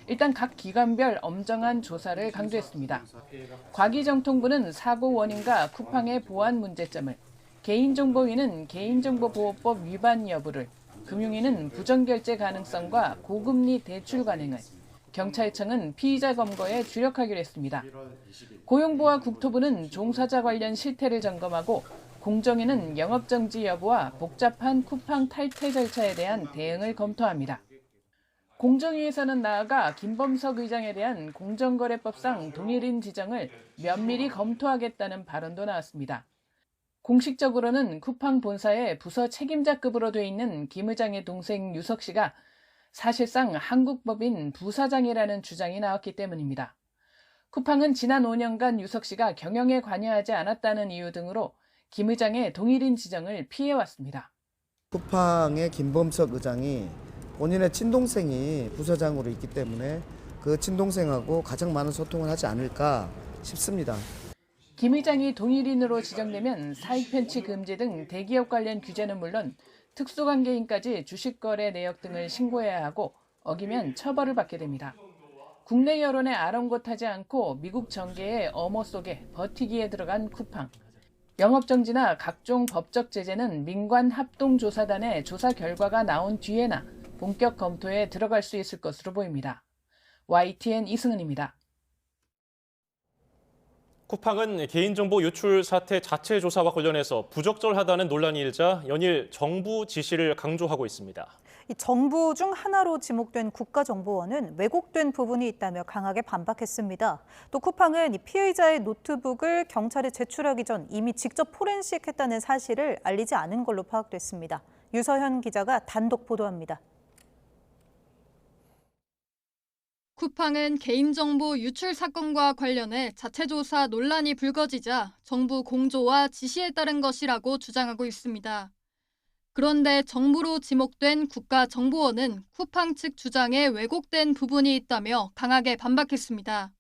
일단 각 기관별 엄정한 조사를 강조했습니다. 과기정통부는 사고 원인과 쿠팡의 보안 문제점을, 개인정보위는 개인정보보호법 위반 여부를, 금융위는 부정결제 가능성과 고금리 대출 관행을, 경찰청은 피의자 검거에 주력하기로 했습니다. 고용부와 국토부는 종사자 관련 실태를 점검하고 공정위는 영업정지 여부와 복잡한 쿠팡 탈퇴 절차에 대한 대응을 검토합니다. 공정위에서는 나아가 김범석 의장에 대한 공정거래법상 동일인 지정을 면밀히 검토하겠다는 발언도 나왔습니다. 공식적으로는 쿠팡 본사의 부서 책임자급으로 돼 있는 김 의장의 동생 유석 씨가 사실상 한국법인 부사장이라는 주장이 나왔기 때문입니다. 쿠팡은 지난 5년간 유석 씨가 경영에 관여하지 않았다는 이유 등으로 김 의장의 동일인 지정을 피해왔습니다. 쿠팡의 김범석 의장이 본인의 친동생이 부사장으로 있기 때문에 그 친동생하고 가장 많은 소통을 하지 않을까 싶습니다. 김 의장이 동일인으로 지정되면 사익 편취 금지 등 대기업 관련 규제는 물론 특수관계인까지 주식거래 내역 등을 신고해야 하고 어기면 처벌을 받게 됩니다. 국내 여론에 아랑곳하지 않고 미국 정계의 어머 속에 버티기에 들어간 쿠팡. 영업정지나 각종 법적 제재는 민관합동조사단의 조사 결과가 나온 뒤에나 본격 검토에 들어갈 수 있을 것으로 보입니다. YTN 이승은입니다. 쿠팡은 개인정보 유출 사태 자체 조사와 관련해서 부적절하다는 논란이 일자 연일 정부 지시를 강조하고 있습니다. 이 정부 중 하나로 지목된 국가정보원은 왜곡된 부분이 있다며 강하게 반박했습니다. 또 쿠팡은 이 피의자의 노트북을 경찰에 제출하기 전 이미 직접 포렌식했다는 사실을 알리지 않은 걸로 파악됐습니다. 유서현 기자가 단독 보도합니다. 쿠팡은 개인정보 유출 사건과 관련해 자체 조사 논란이 불거지자 정부 공조와 지시에 따른 것이라고 주장하고 있습니다. 그런데 정부로 지목된 국가정보원은 쿠팡 측 주장에 왜곡된 부분이 있다며 강하게 반박했습니다.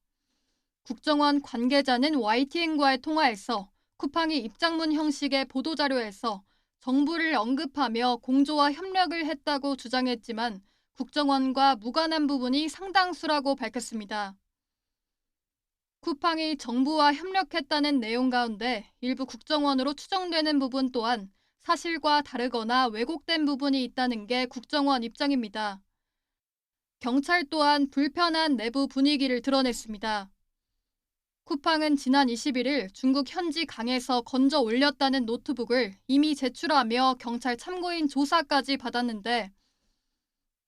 국정원 관계자는 YTN과의 통화에서 쿠팡이 입장문 형식의 보도자료에서 정부를 언급하며 공조와 협력을 했다고 주장했지만 국정원과 무관한 부분이 상당수라고 밝혔습니다. 쿠팡이 정부와 협력했다는 내용 가운데 일부 국정원으로 추정되는 부분 또한 사실과 다르거나 왜곡된 부분이 있다는 게 국정원 입장입니다. 경찰 또한 불편한 내부 분위기를 드러냈습니다. 쿠팡은 지난 21일 중국 현지 강에서 건져 올렸다는 노트북을 이미 제출하며 경찰 참고인 조사까지 받았는데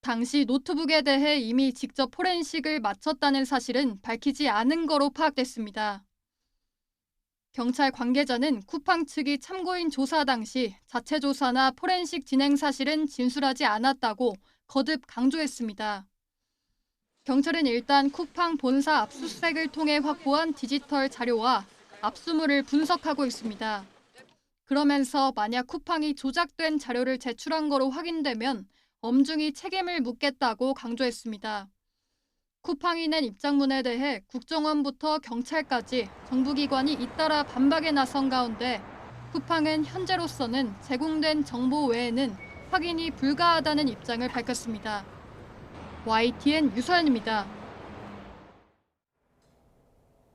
당시 노트북에 대해 이미 직접 포렌식을 마쳤다는 사실은 밝히지 않은 거로 파악됐습니다. 경찰 관계자는 쿠팡 측이 참고인 조사 당시 자체 조사나 포렌식 진행 사실은 진술하지 않았다고 거듭 강조했습니다. 경찰은 일단 쿠팡 본사 압수수색을 통해 확보한 디지털 자료와 압수물을 분석하고 있습니다. 그러면서 만약 쿠팡이 조작된 자료를 제출한 거로 확인되면 엄중히 책임을 묻겠다고 강조했습니다. 쿠팡이 낸 입장문에 대해 국정원부터 경찰까지 정부기관이 잇따라 반박에 나선 가운데 쿠팡은 현재로서는 제공된 정보 외에는 확인이 불가하다는 입장을 밝혔습니다. YTN 유서연입니다.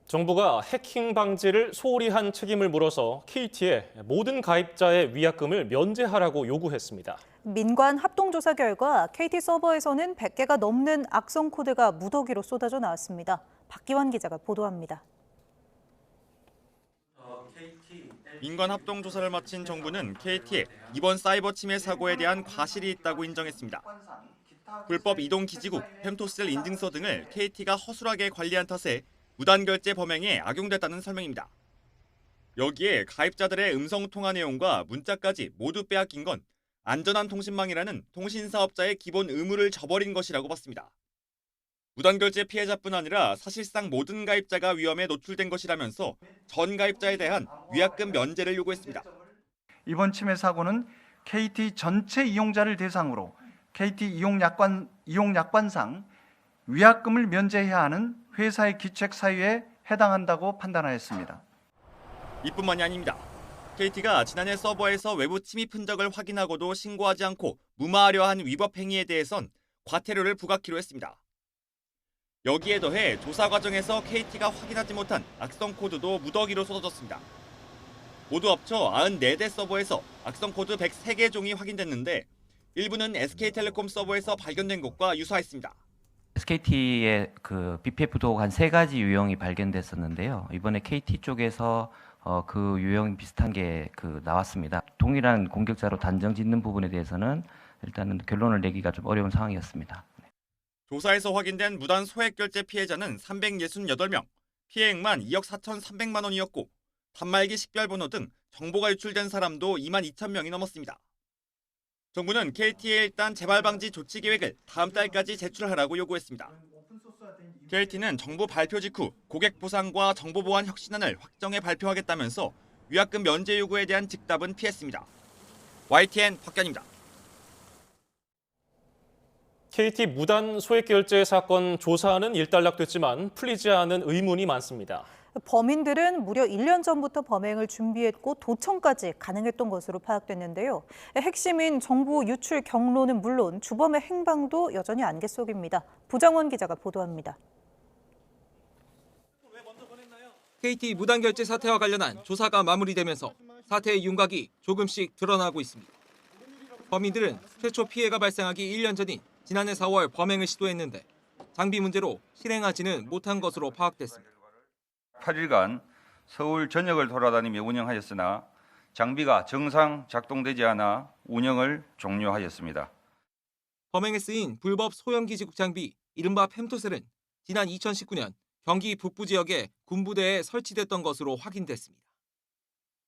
정부가 해킹 방지를 소홀히 한 책임을 물어서 KT에 모든 가입자의 위약금을 면제하라고 요구했습니다. 민관 합동조사 결과 KT 서버에서는 100개가 넘는 악성 코드가 무더기로 쏟아져 나왔습니다. 박기환 기자가 보도합니다. 민관 합동조사를 마친 정부는 KT에 이번 사이버 침해 사고에 대한 과실이 있다고 인정했습니다. 불법 이동 기지국, 펜토셀 인증서 등을 KT가 허술하게 관리한 탓에 무단결제 범행에 악용됐다는 설명입니다. 여기에 가입자들의 음성통화 내용과 문자까지 모두 빼앗긴 건 안전한 통신망이라는 통신사업자의 기본 의무를 저버린 것이라고 봤습니다. 무단결제 피해자뿐 아니라 사실상 모든 가입자가 위험에 노출된 것이라면서 전 가입자에 대한 위약금 면제를 요구했습니다. 이번 침해 사고는 KT 전체 이용자를 대상으로 KT 이용약관상 위약금을 면제해야 하는 회사의 기책 사유에 해당한다고 판단하였습니다. 이뿐만이 아닙니다. KT가 지난해 서버에서 외부 침입 흔적을 확인하고도 신고하지 않고 무마하려 한 위법 행위에 대해선 과태료를 부과키로 했습니다. 여기에 더해 조사 과정에서 KT가 확인하지 못한 악성 코드도 무더기로 쏟아졌습니다. 모두 합쳐 94대 서버에서 악성 코드 103개 종이 확인됐는데 일부는 SK텔레콤 서버에서 발견된 것과 유사했습니다. SKT의 그 BPF도 한 3가지 유형이 발견됐었는데요. 이번에 KT 쪽에서 그 유형 비슷한 게 나왔습니다. 동일한 공격자로 단정 짓는 부분에 대해서는 일단은 결론을 내기가 좀 어려운 상황이었습니다. 조사에서 확인된 무단 소액 결제 피해자는 368명, 피해액만 2억 4,300만 원이었고 단말기 식별번호 등 정보가 유출된 사람도 2만 2천 명이 넘었습니다. 정부는 KT에 일단 재발 방지 조치 계획을 다음 달까지 제출하라고 요구했습니다. KT는 정부 발표 직후 고객 보상과 정보 보안 혁신안을 확정해 발표하겠다면서 위약금 면제 요구에 대한 즉답은 피했습니다. YTN 박견입니다. KT 무단 소액 결제 사건 조사는 일단락됐지만 풀리지 않은 의문이 많습니다. 범인들은 무려 1년 전부터 범행을 준비했고 도청까지 가능했던 것으로 파악됐는데요. 핵심인 정보 유출 경로는 물론 주범의 행방도 여전히 안개 속입니다. 부장원 기자가 보도합니다. KT 무단결제 사태와 관련한 조사가 마무리되면서 사태의 윤곽이 조금씩 드러나고 있습니다. 범인들은 최초 피해가 발생하기 1년 전인 지난해 4월 범행을 시도했는데 장비 문제로 실행하지는 못한 것으로 파악됐습니다. 8일간 서울 전역을 돌아다니며 운영하였으나 장비가 정상 작동되지 않아 운영을 종료하였습니다. 범행에 쓰인 불법 소형기지국 장비 이른바 펜토셀은 지난 2019년 경기 북부 지역의 군부대에 설치됐던 것으로 확인됐습니다.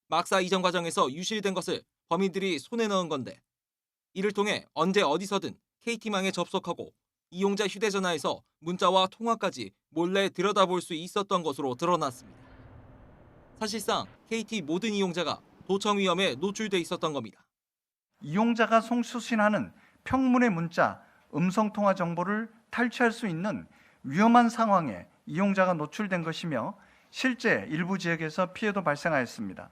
막사 이전 과정에서 유실된 것을 범인들이 손에 넣은 건데 이를 통해 언제 어디서든 KT망에 접속하고 이용자 휴대전화에서 문자와 통화까지 몰래 들여다볼 수 있었던 것으로 드러났습니다. 사실상 KT 모든 이용자가 도청 위험에 노출돼 있었던 겁니다. 이용자가 송수신하는 평문의 문자, 음성통화 정보를 탈취할 수 있는 위험한 상황에 이용자가 노출된 것이며 실제 일부 지역에서 피해도 발생하였습니다.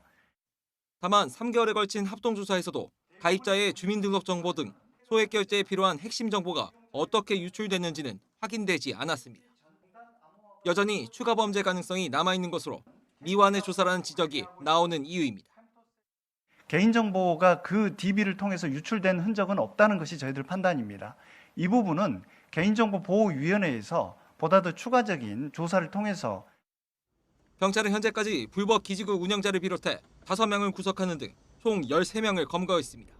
다만 3개월에 걸친 합동조사에서도 가입자의 주민등록정보 등 소액결제에 필요한 핵심 정보가 어떻게 유출됐는지는 확인되지 않았습니다. 여전히 추가 범죄 가능성이 남아있는 것으로 미완의 조사라는 지적이 나오는 이유입니다. 개인정보가 그 DB를 통해서 유출된 흔적은 없다는 것이 저희들 판단입니다. 이 부분은 개인정보보호위원회에서 보다 더 추가적인 조사를 통해서 경찰은 현재까지 불법 기지국 운영자를 비롯해 5명을 구속하는 등 총 13명을 검거했습니다.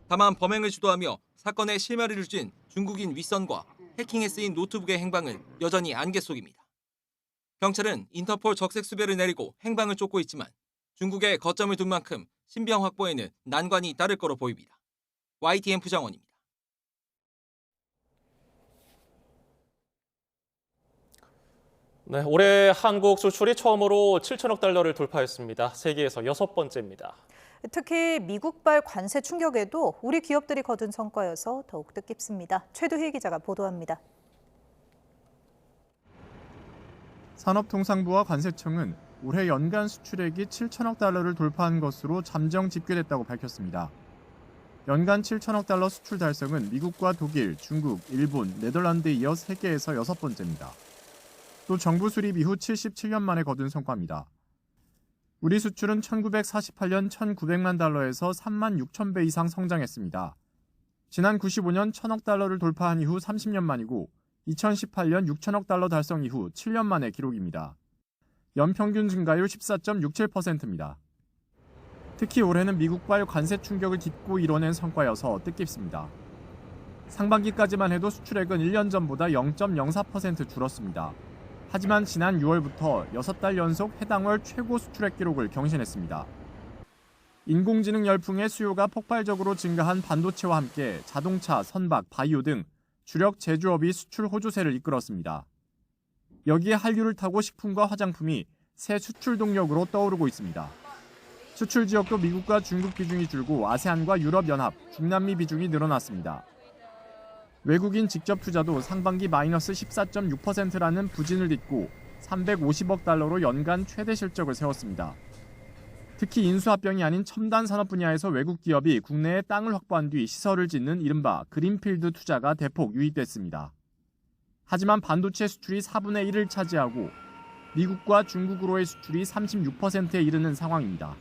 다만 범행을 주도하며 사건의 실마리를 쥔 중국인 윗선과 해킹에 쓰인 노트북의 행방은 여전히 안개 속입니다. 경찰은 인터폴 적색 수배를 내리고 행방을 쫓고 있지만 중국에 거점을 둔 만큼 신병 확보에는 난관이 따를 거로 보입니다. YTN 부장원입니다. 네, 올해 한국 수출이 처음으로 7천억 달러를 돌파했습니다. 세계에서 6번째입니다. 특히 미국발 관세 충격에도 우리 기업들이 거둔 성과여서 더욱 뜻깊습니다. 최두희 기자가 보도합니다. 산업통상부와 관세청은 올해 연간 수출액이 7천억 달러를 돌파한 것으로 잠정 집계됐다고 밝혔습니다. 연간 7천억 달러 수출 달성은 미국과 독일, 중국, 일본, 네덜란드에 이어 세계에서 6번째입니다. 또 정부 수립 이후 77년 만에 거둔 성과입니다. 우리 수출은 1948년 1,900만 달러에서 3만 6천 배 이상 성장했습니다. 지난 95년 1,000억 달러를 돌파한 이후 30년 만이고 2018년 6천억 달러 달성 이후 7년 만의 기록입니다. 연평균 증가율 14.67%입니다. 특히 올해는 미국발 관세 충격을 딛고 이뤄낸 성과여서 뜻깊습니다. 상반기까지만 해도 수출액은 1년 전보다 0.04% 줄었습니다. 하지만 지난 6월부터 6달 연속 해당 월 최고 수출액 기록을 경신했습니다. 인공지능 열풍의 수요가 폭발적으로 증가한 반도체와 함께 자동차, 선박, 바이오 등 주력 제조업이 수출 호조세를 이끌었습니다. 여기에 한류를 타고 식품과 화장품이 새 수출 동력으로 떠오르고 있습니다. 수출 지역도 미국과 중국 비중이 줄고 아세안과 유럽연합, 중남미 비중이 늘어났습니다. 외국인 직접 투자도 상반기 마이너스 14.6%라는 부진을 딛고 350억 달러로 연간 최대 실적을 세웠습니다. 특히 인수합병이 아닌 첨단 산업 분야에서 외국 기업이 국내에 땅을 확보한 뒤 시설을 짓는 이른바 그린필드 투자가 대폭 유입됐습니다. 하지만 반도체 수출이 4분의 1을 차지하고 미국과 중국으로의 수출이 36%에 이르는 상황입니다.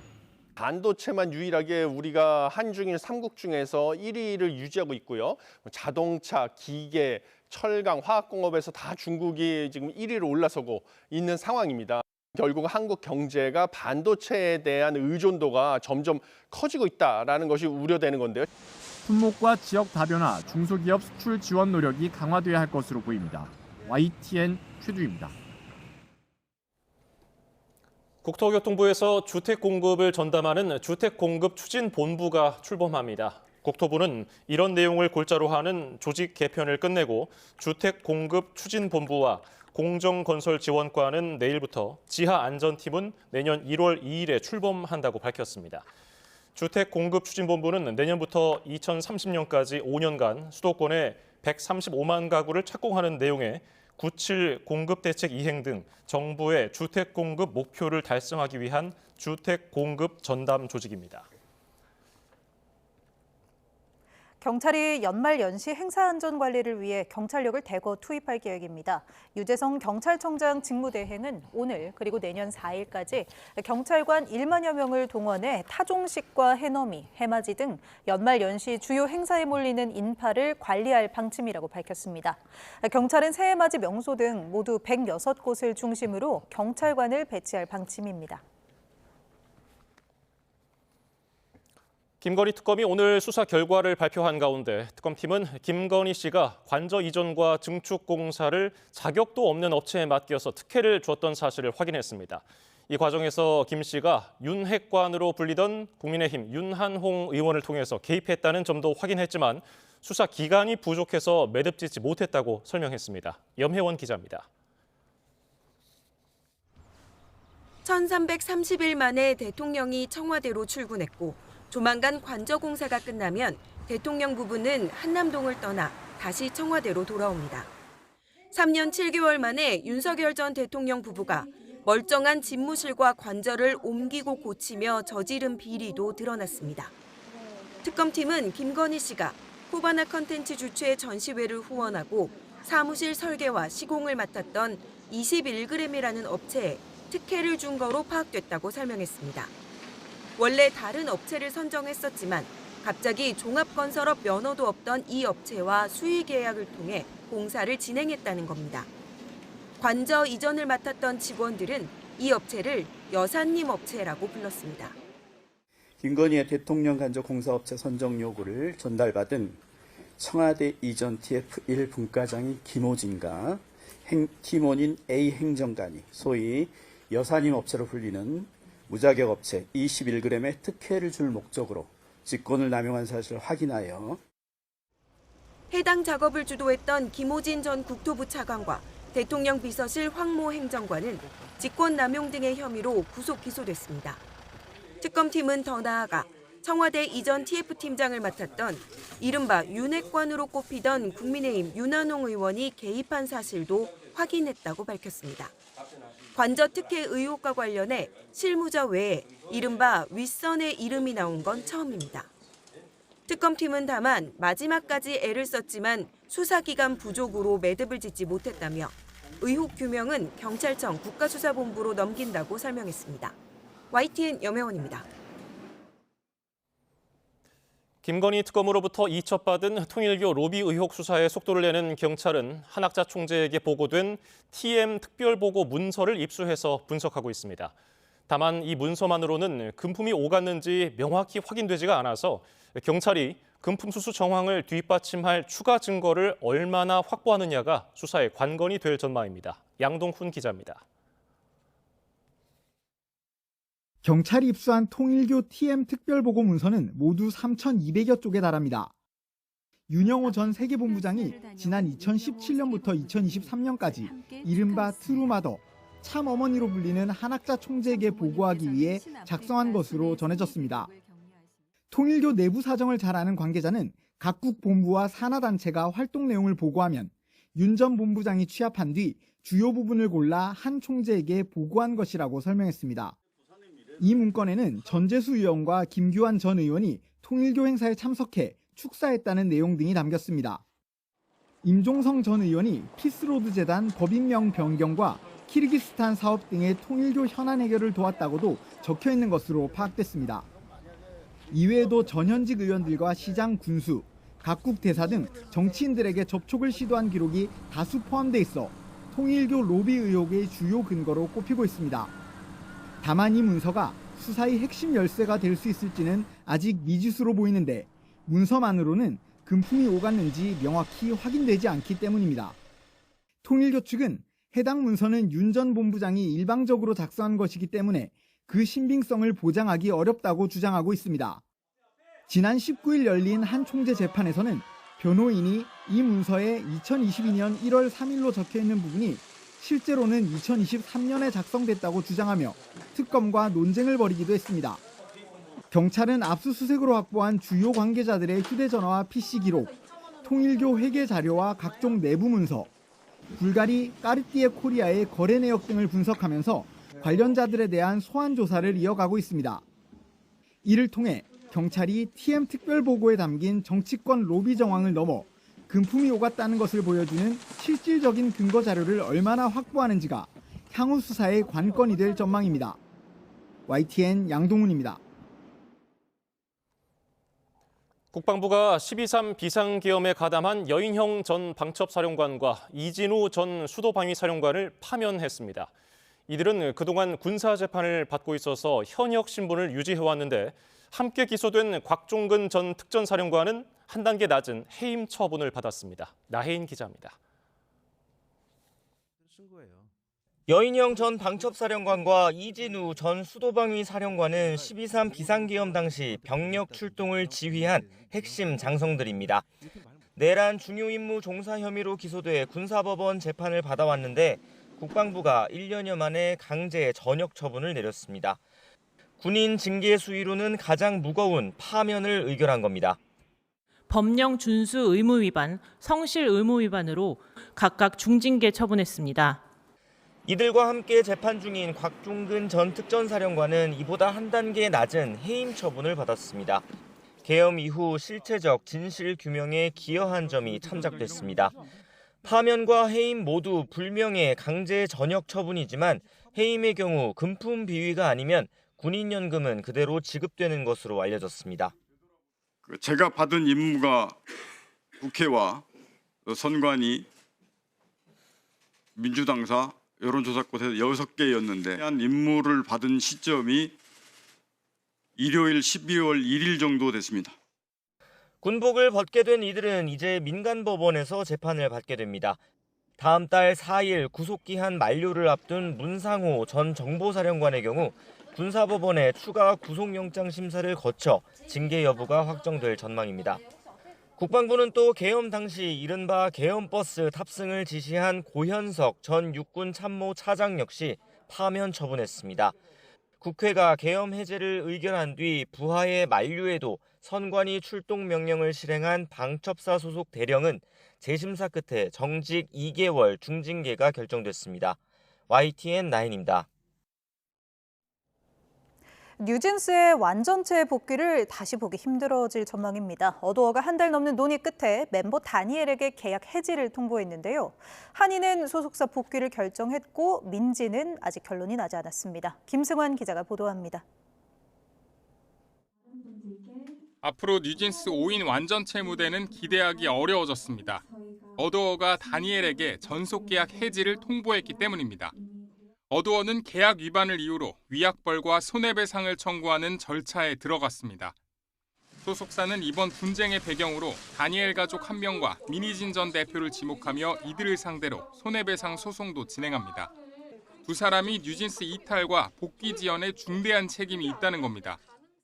반도체만 유일하게 우리가 한중일 3국 중에서 1위를 유지하고 있고요. 자동차, 기계, 철강, 화학공업에서 다 중국이 지금 1위로 올라서고 있는 상황입니다. 결국 한국 경제가 반도체에 대한 의존도가 점점 커지고 있다는 것이 우려되는 건데요. 품목과 지역 다변화, 중소기업 수출 지원 노력이 강화돼야 할 것으로 보입니다. YTN 최두입니다. 국토교통부에서 주택 공급을 전담하는 주택공급추진본부가 출범합니다. 국토부는 이런 내용을 골자로 하는 조직 개편을 끝내고 주택공급추진본부와 공정건설지원과는 내일부터 지하안전팀은 내년 1월 2일에 출범한다고 밝혔습니다. 주택공급추진본부는 내년부터 2030년까지 5년간 수도권에 135만 가구를 착공하는 내용의 97 공급대책 이행 등 정부의 주택공급 목표를 달성하기 위한 주택공급 전담 조직입니다. 경찰이 연말 연시 행사 안전 관리를 위해 경찰력을 대거 투입할 계획입니다. 유재성 경찰청장 직무대행은 오늘 그리고 내년 4일까지 경찰관 1만여 명을 동원해 타종식과 해넘이, 해맞이 등 연말 연시 주요 행사에 몰리는 인파를 관리할 방침이라고 밝혔습니다. 경찰은 새해맞이 명소 등 모두 106곳을 중심으로 경찰관을 배치할 방침입니다. 김건희 특검이 오늘 수사 결과를 발표한 가운데 특검팀은 김건희 씨가 관저 이전과 증축 공사를 자격도 없는 업체에 맡겨서 특혜를 줬던 사실을 확인했습니다. 이 과정에서 김 씨가 윤핵관으로 불리던 국민의힘 윤한홍 의원을 통해서 개입했다는 점도 확인했지만 수사 기간이 부족해서 매듭짓지 못했다고 설명했습니다. 염혜원 기자입니다. 1330일 만에 대통령이 청와대로 출근했고 조만간 관저 공사가 끝나면 대통령 부부는 한남동을 떠나 다시 청와대로 돌아옵니다. 3년 7개월 만에 윤석열 전 대통령 부부가 멀쩡한 집무실과 관저를 옮기고 고치며 저지른 비리도 드러났습니다. 특검팀은 김건희 씨가 후바나 컨텐츠 주최 전시회를 후원하고 사무실 설계와 시공을 맡았던 21g이라는 업체에 특혜를 준 거로 파악됐다고 설명했습니다. 원래 다른 업체를 선정했었지만 갑자기 종합건설업 면허도 없던 이 업체와 수의 계약을 통해 공사를 진행했다는 겁니다. 관저 이전을 맡았던 직원들은 이 업체를 여사님 업체라고 불렀습니다. 김건희의 대통령 간접 공사업체 선정 요구를 전달받은 청와대 이전 TF1 분과장인 김호진과 팀원인 A 행정관이 소위 여사님 업체로 불리는 무자격 업체 21g의 특혜를 줄 목적으로 직권을 남용한 사실을 확인하여 해당 작업을 주도했던 김호진 전 국토부 차관과 대통령 비서실 황모 행정관은 직권 남용 등의 혐의로 구속 기소됐습니다. 특검팀은 더 나아가 청와대 이전 TF팀장을 맡았던 이른바 윤핵관으로 꼽히던 국민의힘 윤한홍 의원이 개입한 사실도 확인했다고 밝혔습니다. 관저 특혜 의혹과 관련해 실무자 외에 이른바 윗선의 이름이 나온 건 처음입니다. 특검팀은 다만 마지막까지 애를 썼지만 수사기관 부족으로 매듭을 짓지 못했다며 의혹 규명은 경찰청 국가수사본부로 넘긴다고 설명했습니다. YTN 염혜원입니다. 김건희 특검으로부터 이첩받은 통일교 로비 의혹 수사에 속도를 내는 경찰은 한학자 총재에게 보고된 TM 특별보고 문서를 입수해서 분석하고 있습니다. 다만 이 문서만으로는 금품이 오갔는지 명확히 확인되지가 않아서 경찰이 금품 수수 정황을 뒷받침할 추가 증거를 얼마나 확보하느냐가 수사의 관건이 될 전망입니다. 양동훈 기자입니다. 경찰이 입수한 통일교 TM 특별보고 문서는 모두 3,200여 쪽에 달합니다. 윤영호 전 세계본부장이 지난 2017년부터 2023년까지 이른바 트루마더, 참어머니로 불리는 한학자 총재에게 보고하기 위해 작성한 것으로 전해졌습니다. 통일교 내부 사정을 잘 아는 관계자는 각국 본부와 산하단체가 활동 내용을 보고하면 윤 전 본부장이 취합한 뒤 주요 부분을 골라 한 총재에게 보고한 것이라고 설명했습니다. 이 문건에는 전재수 의원과 김규환 전 의원이 통일교 행사에 참석해 축사했다는 내용 등이 담겼습니다. 임종성 전 의원이 피스로드 재단 법인명 변경과 키르기스탄 사업 등의 통일교 현안 해결을 도왔다고도 적혀 있는 것으로 파악됐습니다. 이외에도 전현직 의원들과 시장 군수, 각국 대사 등 정치인들에게 접촉을 시도한 기록이 다수 포함돼 있어 통일교 로비 의혹의 주요 근거로 꼽히고 있습니다. 다만 이 문서가 수사의 핵심 열쇠가 될 수 있을지는 아직 미지수로 보이는데 문서만으로는 금품이 오갔는지 명확히 확인되지 않기 때문입니다. 통일교 측은 해당 문서는 윤 전 본부장이 일방적으로 작성한 것이기 때문에 그 신빙성을 보장하기 어렵다고 주장하고 있습니다. 지난 19일 열린 한 총재 재판에서는 변호인이 이 문서에 2022년 1월 3일로 적혀있는 부분이 실제로는 2023년에 작성됐다고 주장하며 특검과 논쟁을 벌이기도 했습니다. 경찰은 압수수색으로 확보한 주요 관계자들의 휴대전화와 PC 기록, 통일교 회계 자료와 각종 내부 문서, 불가리 까르띠에 코리아의 거래 내역 등을 분석하면서 관련자들에 대한 소환 조사를 이어가고 있습니다. 이를 통해 경찰이 TM 특별보고에 담긴 정치권 로비 정황을 넘어 금품이 오갔다는 것을 보여주는 실질적인 근거 자료를 얼마나 확보하는지가 향후 수사의 관건이 될 전망입니다. YTN 양동훈입니다. 국방부가 12.3 비상계엄에 가담한 여인형 전 방첩사령관과 이진우 전 수도방위사령관을 파면했습니다. 이들은 그동안 군사재판을 받고 있어서 현역 신분을 유지해왔는데 함께 기소된 곽종근 전 특전사령관은 한 단계 낮은 해임 처분을 받았습니다. 나혜인 기자입니다. 여인형 전 방첩사령관과 이진우 전 수도방위 사령관은 12.3 비상계엄 당시 병력 출동을 지휘한 핵심 장성들입니다. 내란 중요 임무 종사 혐의로 기소돼 군사법원 재판을 받아왔는데 국방부가 1년여 만에 강제 전역 처분을 내렸습니다. 군인 징계 수위로는 가장 무거운 파면을 의결한 겁니다. 법령 준수 의무 위반, 성실 의무 위반으로 각각 중징계 처분했습니다. 이들과 함께 재판 중인 곽종근 전 특전사령관은 이보다 한 단계 낮은 해임 처분을 받았습니다. 계엄 이후 실체적 진실 규명에 기여한 점이 참작됐습니다. 파면과 해임 모두 불명예 강제 전역 처분이지만 해임의 경우 금품 비위가 아니면 군인연금은 그대로 지급되는 것으로 알려졌습니다. 제가 받은 임무가 국회와 선관위, 민주당사, 여론조사꽃에서 6개였는데 한 임무를 받은 시점이 일요일 12월 1일 정도 됐습니다. 군복을 벗게 된 이들은 이제 민간법원에서 재판을 받게 됩니다. 다음 달 4일 구속기한 만료를 앞둔 문상호 전 정보사령관의 경우 군사법원의 추가 구속영장 심사를 거쳐 징계 여부가 확정될 전망입니다. 국방부는 또 계엄 당시 이른바 계엄버스 탑승을 지시한 고현석 전 육군 참모 차장 역시 파면 처분했습니다. 국회가 계엄 해제를 의결한 뒤 부하의 만류에도 선관위 출동 명령을 실행한 방첩사 소속 대령은 재심사 끝에 정직 2개월 중징계가 결정됐습니다. YTN9입니다. 뉴진스의 완전체 복귀를 다시 보기 힘들어질 전망입니다. 어도어가 한 달 넘는 논의 끝에 멤버 다니엘에게 계약 해지를 통보했는데요. 한이는 소속사 복귀를 결정했고 민지는 아직 결론이 나지 않았습니다. 김승환 기자가 보도합니다. 앞으로 뉴진스 5인 완전체 무대는 기대하기 어려워졌습니다. 어도어가 다니엘에게 전속 계약 해지를 통보했기 때문입니다. 어도어는 계약 위반을 이유로 위약벌과 손해배상을 청구하는 절차에 들어갔습니다. 소속사는 이번 분쟁의 배경으로 다니엘 가족 1명과 민희진 전 대표를 지목하며 이들을 상대로 손해배상 소송도 진행합니다. 두 사람이 뉴진스 이탈과 복귀 지연에 중대한 책임이 있다는 겁니다.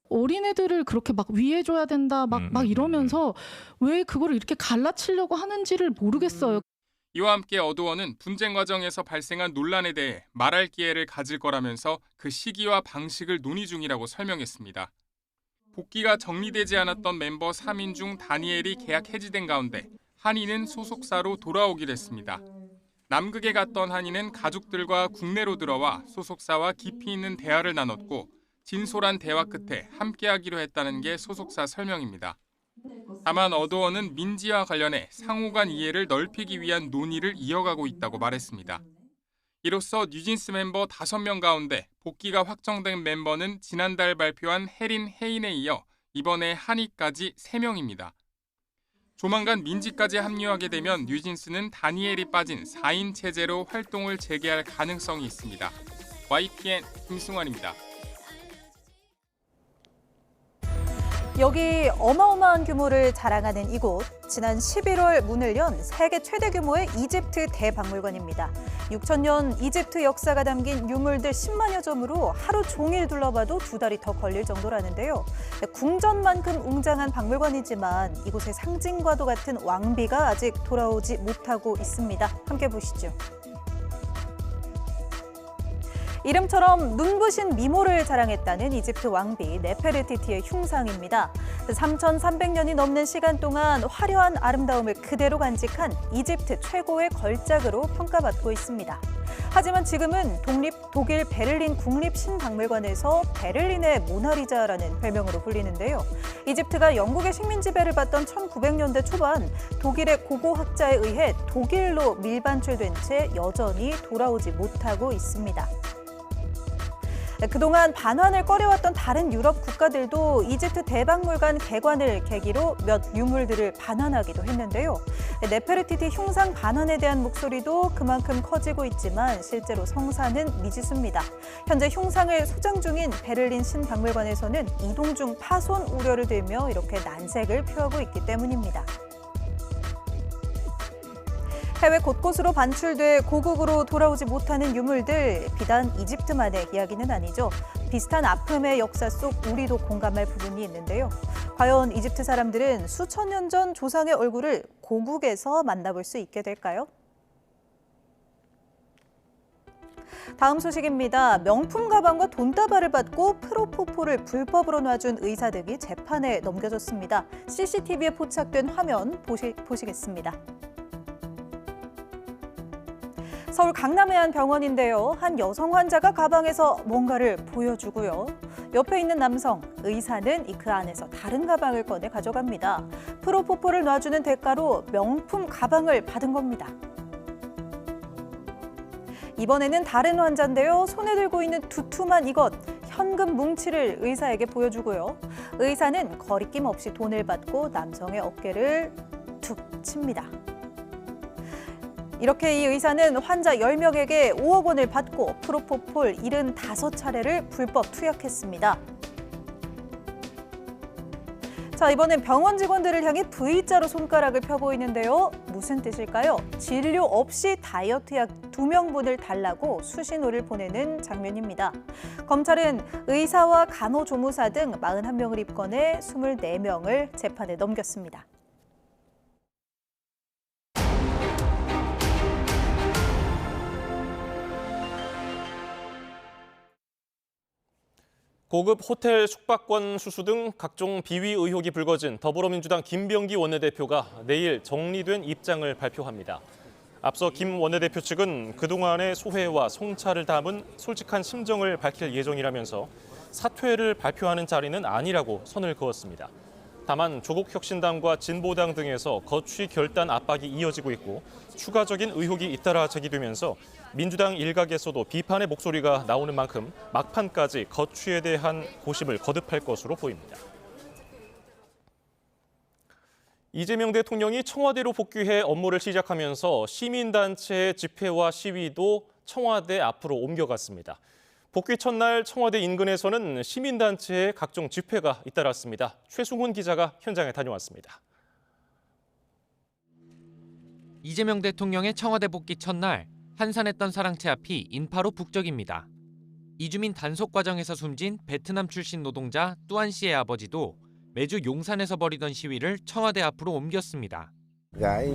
어린애들을 그렇게 막 위해줘야 된다 막 이러면서 왜 그걸 이렇게 갈라치려고 하는지를 모르겠어요. 이와 함께 어도어는 분쟁 과정에서 발생한 논란에 대해 말할 기회를 가질 거라면서 그 시기와 방식을 논의 중이라고 설명했습니다. 복귀가 정리되지 않았던 멤버 3인 중 다니엘이 계약 해지된 가운데 한이는 소속사로 돌아오기로 했습니다. 남극에 갔던 한이는 가족들과 국내로 들어와 소속사와 깊이 있는 대화를 나눴고 진솔한 대화 끝에 함께하기로 했다는 게 소속사 설명입니다. 다만 어도어는 민지와 관련해 상호 간 이해를 넓히기 위한 논의를 이어가고 있다고 말했습니다. 이로써 뉴진스 멤버 5명 가운데 복귀가 확정된 멤버는 지난달 발표한 해린 해인에 이어 이번에 한이까지 3명입니다. 조만간 민지까지 합류하게 되면 뉴진스는 다니엘이 빠진 4인 체제로 활동을 재개할 가능성이 있습니다. YTN 김승환입니다. 여기 어마어마한 규모를 자랑하는 이곳, 지난 11월 문을 연 세계 최대 규모의 이집트 대박물관입니다. 6,000년 이집트 역사가 담긴 유물들 10만여 점으로 하루 종일 둘러봐도 2달이 더 걸릴 정도라는데요. 궁전만큼 웅장한 박물관이지만 이곳의 상징과도 같은 왕비가 아직 돌아오지 못하고 있습니다. 함께 보시죠. 이름처럼 눈부신 미모를 자랑했다는 이집트 왕비 네페르티티의 흉상입니다. 3,300년이 넘는 시간 동안 화려한 아름다움을 그대로 간직한 이집트 최고의 걸작으로 평가받고 있습니다. 하지만 지금은 독일 베를린 국립신박물관에서 베를린의 모나리자라는 별명으로 불리는데요. 이집트가 영국의 식민 지배를 받던 1900년대 초반 독일의 고고학자에 의해 독일로 밀반출된 채 여전히 돌아오지 못하고 있습니다. 그동안 반환을 꺼려왔던 다른 유럽 국가들도 이집트 대박물관 개관을 계기로 몇 유물들을 반환하기도 했는데요. 네페르티티 흉상 반환에 대한 목소리도 그만큼 커지고 있지만 실제로 성사는 미지수입니다. 현재 흉상을 소장 중인 베를린 신박물관에서는 이동 중 파손 우려를 들며 이렇게 난색을 표하고 있기 때문입니다. 해외 곳곳으로 반출돼 고국으로 돌아오지 못하는 유물들, 비단 이집트만의 이야기는 아니죠. 비슷한 아픔의 역사 속 우리도 공감할 부분이 있는데요. 과연 이집트 사람들은 수천 년 전 조상의 얼굴을 고국에서 만나볼 수 있게 될까요? 다음 소식입니다. 명품 가방과 돈다발을 받고 프로포폴을 불법으로 놔준 의사 등이 재판에 넘겨졌습니다. CCTV에 포착된 화면 보시겠습니다. 서울 강남의 한 병원인데요. 한 여성 환자가 가방에서 뭔가를 보여주고요. 옆에 있는 남성, 의사는 그 안에서 다른 가방을 꺼내 가져갑니다. 프로포폴을 놔주는 대가로 명품 가방을 받은 겁니다. 이번에는 다른 환자인데요. 손에 들고 있는 두툼한 이것, 현금 뭉치를 의사에게 보여주고요. 의사는 거리낌 없이 돈을 받고 남성의 어깨를 툭 칩니다. 이렇게 이 의사는 환자 10명에게 5억 원을 받고 프로포폴 75차례를 불법 투약했습니다. 자, 이번엔 병원 직원들을 향해 V자로 손가락을 펴보이는데요. 무슨 뜻일까요? 진료 없이 다이어트 약 2명분을 달라고 수신호를 보내는 장면입니다. 검찰은 의사와 간호조무사 등 41명을 입건해 24명을 재판에 넘겼습니다. 고급 호텔 숙박권 수수 등 각종 비위 의혹이 불거진 더불어민주당 김병기 원내대표가 내일 정리된 입장을 발표합니다. 앞서 김 원내대표 측은 그동안의 소회와 성찰을 담은 솔직한 심정을 밝힐 예정이라면서 사퇴를 발표하는 자리는 아니라고 선을 그었습니다. 다만 조국혁신당과 진보당 등에서 거취 결단 압박이 이어지고 있고 추가적인 의혹이 잇따라 제기되면서 민주당 일각에서도 비판의 목소리가 나오는 만큼 막판까지 거취에 대한 고심을 거듭할 것으로 보입니다. 이재명 대통령이 청와대로 복귀해 업무를 시작하면서 시민단체의 집회와 시위도 청와대 앞으로 옮겨갔습니다. 복귀 첫날 청와대 인근에서는 시민단체의 각종 집회가 잇따랐습니다. 최승훈 기자가 현장에 다녀왔습니다. 이재명 대통령의 청와대 복귀 첫날 한산했던 사랑채 앞이 인파로 북적입니다. 이주민 단속 과정에서 숨진 베트남 출신 노동자 뚜안 씨의 아버지도 매주 용산에서 벌이던 시위를 청와대 앞으로 옮겼습니다. Gái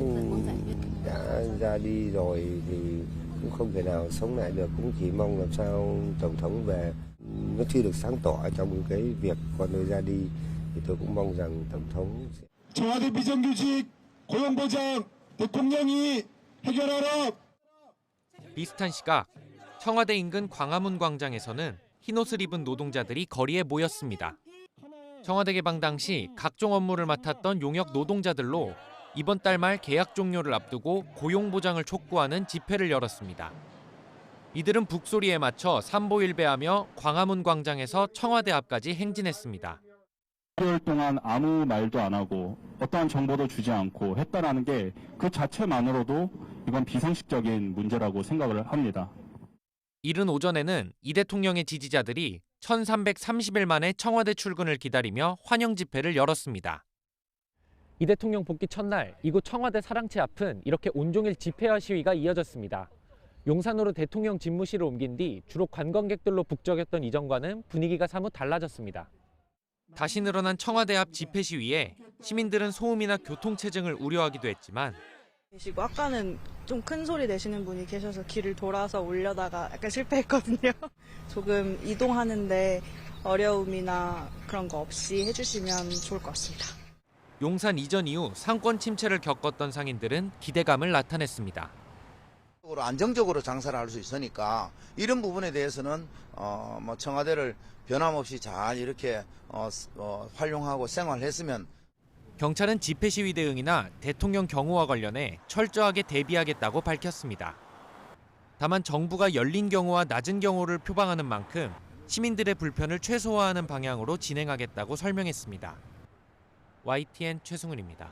đã ra đi rồi thì cũng không thể nào sống lại được, cũng chỉ mong làm sao tổng thống về. Nó chưa được sáng tỏ trong cái việc con người ra đi thì tôi cũng mong rằng tổng thống sẽ... 청와대 비정규직 고용보장 대통령이 해결하라. 비슷한 시각 청와대 인근 광화문 광장에서는 흰옷을 입은 노동자들이 거리에 모였습니다. 청와대 개방 당시 각종 업무를 맡았던 용역 노동자들로 이번 달 말 계약 종료를 앞두고 고용 보장을 촉구하는 집회를 열었습니다. 이들은 북소리에 맞춰 삼보일배하며 광화문 광장에서 청와대 앞까지 행진했습니다. 6개월 동안 아무 말도 안 하고 어떠한 정보도 주지 않고 했다라는 게 그 자체만으로도 이건 비상식적인 문제라고 생각을 합니다. 이른 오전에는 이 대통령의 지지자들이 1330일 만에 청와대 출근을 기다리며 환영 집회를 열었습니다. 이 대통령 복귀 첫날 이곳 청와대 사랑채 앞은 이렇게 온종일 집회와 시위가 이어졌습니다. 용산으로 대통령 집무실을 옮긴 뒤 주로 관광객들로 북적였던 이전과는 분위기가 사뭇 달라졌습니다. 다시 늘어난 청와대 앞 집회 시위에 시민들은 소음이나 교통체증을 우려하기도 했지만 아까는 좀 큰 소리 내시는 분이 계셔서 길을 돌아서 올려다가 약간 실패했거든요. 조금 이동하는데 어려움이나 그런 거 없이 해주시면 좋을 것 같습니다. 용산 이전 이후 상권 침체를 겪었던 상인들은 기대감을 나타냈습니다. 안정적으로 장사를 할 수 있으니까 이런 부분에 대해서는 청와대를 변함없이 잘 이렇게 활용하고 생활했으면. 경찰은 집회 시위 대응이나 대통령 경호와 관련해 철저하게 대비하겠다고 밝혔습니다. 다만 정부가 열린 경호와 낮은 경호를 표방하는 만큼 시민들의 불편을 최소화하는 방향으로 진행하겠다고 설명했습니다. YTN 최승훈입니다.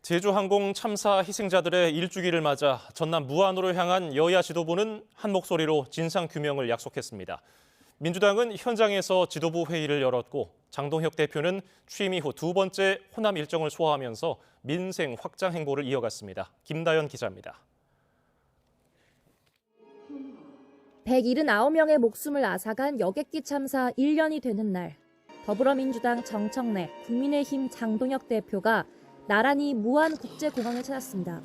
제주항공 참사 희생자들의 일주기를 맞아 전남 무안으로 향한 여야 지도부는 한 목소리로 진상규명을 약속했습니다. 민주당은 현장에서 지도부 회의를 열었고 장동혁 대표는 취임 이후 두 번째 호남 일정을 소화하면서 민생 확장 행보를 이어갔습니다. 김다연 기자입니다. 179명의 목숨을 앗아간 여객기 참사 1년이 되는 날, 더불어민주당 정청래, 국민의힘 장동혁 대표가 나란히 무안국제공항을 찾았습니다.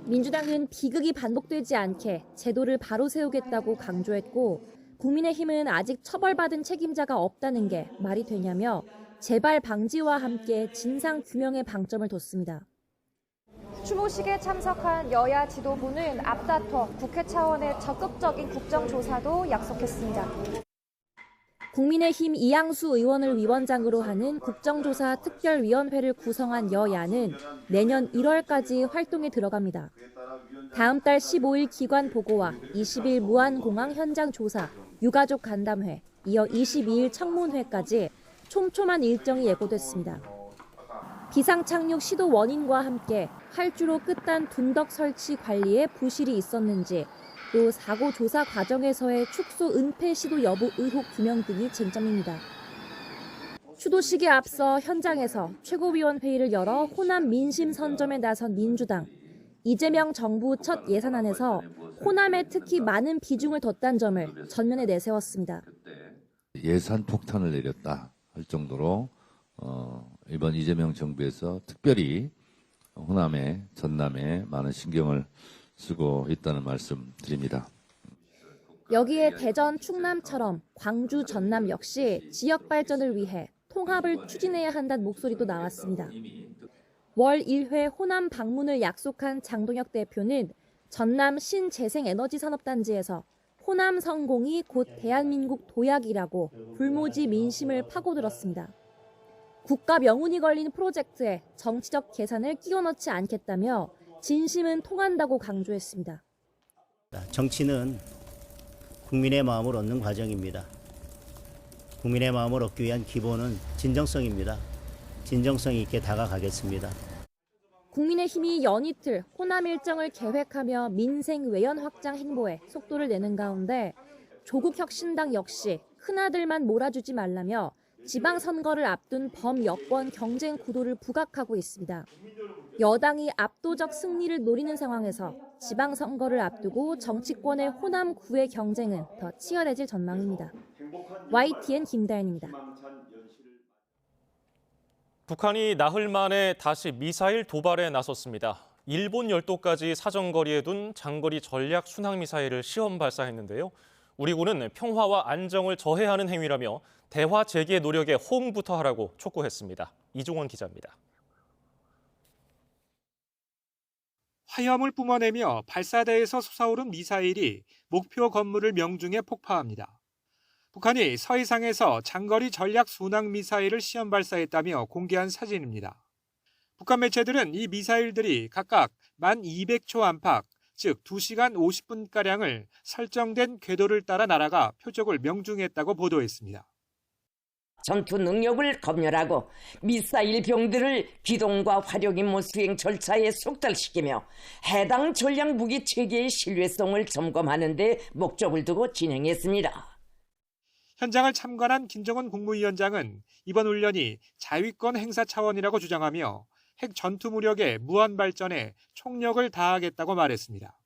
민주당은 비극이 반복되지 않게 제도를 바로 세우겠다고 강조했고, 국민의힘은 아직 처벌받은 책임자가 없다는 게 말이 되냐며 재발 방지와 함께 진상 규명에 방점을 뒀습니다. 추모식에 참석한 여야 지도부는 앞다퉈 국회 차원의 적극적인 국정조사도 약속했습니다. 국민의힘 이양수 의원을 위원장으로 하는 국정조사 특별위원회를 구성한 여야는 내년 1월까지 활동에 들어갑니다. 다음 달 15일 기관 보고와 20일 무안공항 현장 조사, 유가족 간담회, 이어 22일 청문회까지 촘촘한 일정이 예고됐습니다. 비상 착륙 시도 원인과 함께 활주로 끝단 둔덕 설치 관리에 부실이 있었는지, 또 사고 조사 과정에서의 축소 은폐 시도 여부 의혹 규명 등이 쟁점입니다. 추도식에 앞서 현장에서 최고위원회의를 열어 호남 민심 선점에 나선 민주당. 이재명 정부 첫 예산안에서 호남에 특히 많은 비중을 뒀다는 점을 전면에 내세웠습니다. 예산 폭탄을 내렸다 할 정도로 이번 이재명 정부에서 특별히 호남에, 전남에 많은 신경을 쓰고 있다는 말씀 드립니다. 여기에 대전, 충남처럼 광주, 전남 역시 지역 발전을 위해 통합을 추진해야 한다는 목소리도 나왔습니다. 월 1회 호남 방문을 약속한 장동혁 대표는 전남 신재생에너지산업단지에서 호남 성공이 곧 대한민국 도약이라고 불모지 민심을 파고들었습니다. 국가 명운이 걸린 프로젝트에 정치적 계산을 끼워 넣지 않겠다며 진심은 통한다고 강조했습니다. 정치는 국민의 마음을 얻는 과정입니다. 국민의 마음을 얻기 위한 기본은 진정성입니다. 진정성 있게 다가가겠습니다. 국민의힘이 연이틀 호남 일정을 계획하며 민생 외연 확장 행보에 속도를 내는 가운데 조국혁신당 역시 큰아들만 몰아주지 말라며 지방선거를 앞둔 범여권 경쟁 구도를 부각하고 있습니다. 여당이 압도적 승리를 노리는 상황에서 지방선거를 앞두고 정치권의 호남 구의 경쟁은 더 치열해질 전망입니다. YTN 김다현입니다. 북한이 나흘 만에 다시 미사일 도발에 나섰습니다. 일본 열도까지 사정거리에 둔 장거리 전략 순항미사일을 시험 발사했는데요. 우리 군은 평화와 안정을 저해하는 행위라며 대화 재개 노력에 호응부터 하라고 촉구했습니다. 이종원 기자입니다. 화염을 뿜어내며 발사대에서 솟아오른 미사일이 목표 건물을 명중해 폭파합니다. 북한이 서해상에서 장거리 전략 순항 미사일을 시험 발사했다며 공개한 사진입니다. 북한 매체들은 이 미사일들이 각각 1200초 안팎, 즉 2시간 50분가량을 설정된 궤도를 따라 날아가 표적을 명중했다고 보도했습니다. 전투 능력을 검열하고 미사일 병들을 기동과 화력 임무 수행 절차에 속달시키며 해당 전략 무기 체계의 신뢰성을 점검하는 데 목적을 두고 진행했습니다. 현장을 참관한 김정은 국무위원장은 이번 훈련이 자위권 행사 차원이라고 주장하며 핵 전투 무력의 무한 발전에 총력을 다하겠다고 말했습니다.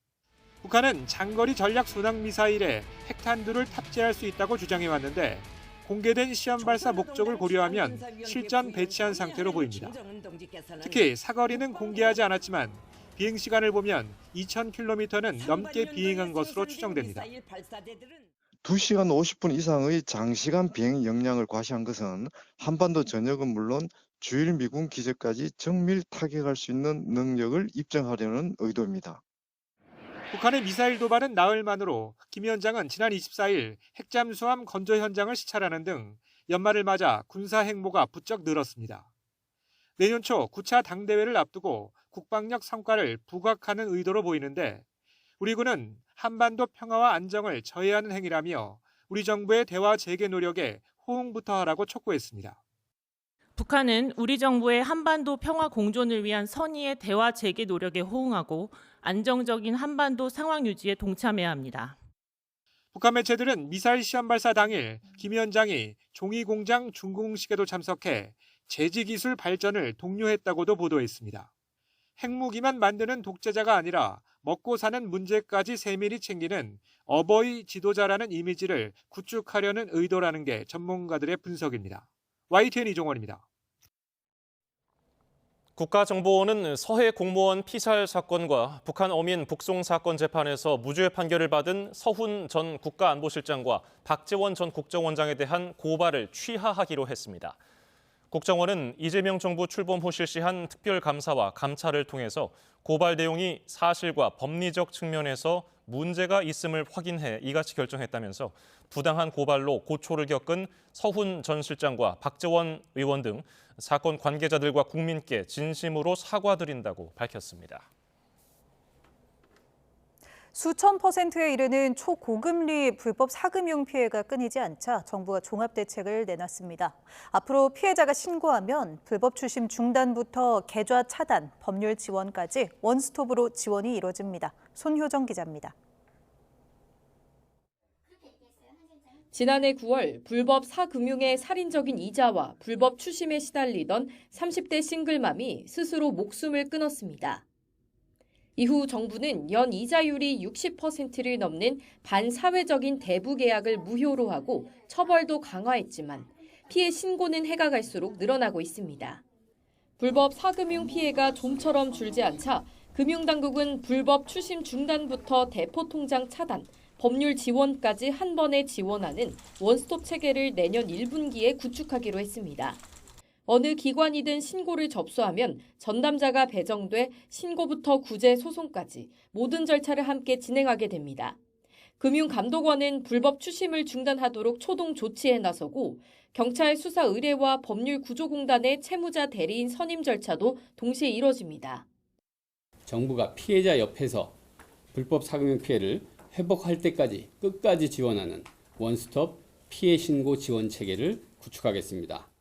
북한은 장거리 전략 순항 미사일에 핵탄두를 탑재할 수 있다고 주장해왔는데 공개된 시험 발사 목적을 고려하면 실전 배치한 상태로 보입니다. 특히 사거리는 공개하지 않았지만 비행 시간을 보면 2,000km는 넘게 비행한 것으로 추정됩니다. 2시간 50분 이상의 장시간 비행 역량을 과시한 것은 한반도 전역은 물론 주일 미군 기지까지 정밀 타격할 수 있는 능력을 입증하려는 의도입니다. 북한의 미사일 도발은 나흘 만으로 김 위원장은 지난 24일 핵잠수함 건조 현장을 시찰하는 등 연말을 맞아 군사 행보가 부쩍 늘었습니다. 내년 초 9차 당대회를 앞두고 국방력 성과를 부각하는 의도로 보이는데 우리 군은 한반도 평화와 안정을 저해하는 행위라며 우리 정부의 대화 재개 노력에 호응부터 하라고 촉구했습니다. 북한은 우리 정부의 한반도 평화 공존을 위한 선의의 대화 재개 노력에 호응하고 안정적인 한반도 상황 유지에 동참해야 합니다. 북한 매체들은 미사일 시험 발사 당일 김 위원장이 종이공장 준공식에도 참석해 제지기술 발전을 독려했다고도 보도했습니다. 핵무기만 만드는 독재자가 아니라 먹고 사는 문제까지 세밀히 챙기는 어버이 지도자라는 이미지를 구축하려는 의도라는 게 전문가들의 분석입니다. YTN 이종원입니다. 국가정보원은 서해 공무원 피살 사건과 북한 어민 북송 사건 재판에서 무죄 판결을 받은 서훈 전 국가안보실장과 박재원 전 국정원장에 대한 고발을 취하하기로 했습니다. 국정원은 이재명 정부 출범 후 실시한 특별감사와 감찰을 통해서 고발 내용이 사실과 법리적 측면에서 문제가 있음을 확인해 이같이 결정했다면서 부당한 고발로 고초를 겪은 서훈 전 실장과 박재원 의원 등 사건 관계자들과 국민께 진심으로 사과드린다고 밝혔습니다. 수천 %에 이르는 초고금리 불법 사금융 피해가 끊이지 않자 정부가 종합대책을 내놨습니다. 앞으로 피해자가 신고하면 불법 추심 중단부터 계좌 차단, 법률 지원까지 원스톱으로 지원이 이루어집니다. 손효정 기자입니다. 지난해 9월 불법 사금융의 살인적인 이자와 불법 추심에 시달리던 30대 싱글맘이 스스로 목숨을 끊었습니다. 이후 정부는 연 이자율이 60%를 넘는 반사회적인 대부 계약을 무효로 하고 처벌도 강화했지만 피해 신고는 해가 갈수록 늘어나고 있습니다. 불법 사금융 피해가 좀처럼 줄지 않자 금융당국은 불법 추심 중단부터 대포 통장 차단, 법률 지원까지 한 번에 지원하는 원스톱 체계를 내년 1분기에 구축하기로 했습니다. 어느 기관이든 신고를 접수하면 전담자가 배정돼 신고부터 구제 소송까지 모든 절차를 함께 진행하게 됩니다. 금융감독원은 불법 추심을 중단하도록 초동 조치에 나서고 경찰 수사 의뢰와 법률구조공단의 채무자 대리인 선임 절차도 동시에 이뤄집니다. 정부가 피해자 옆에서 불법 사금융 피해를 회복할 때까지 끝까지 지원하는 원스톱 피해 신고 지원 체계를 구축하겠습니다.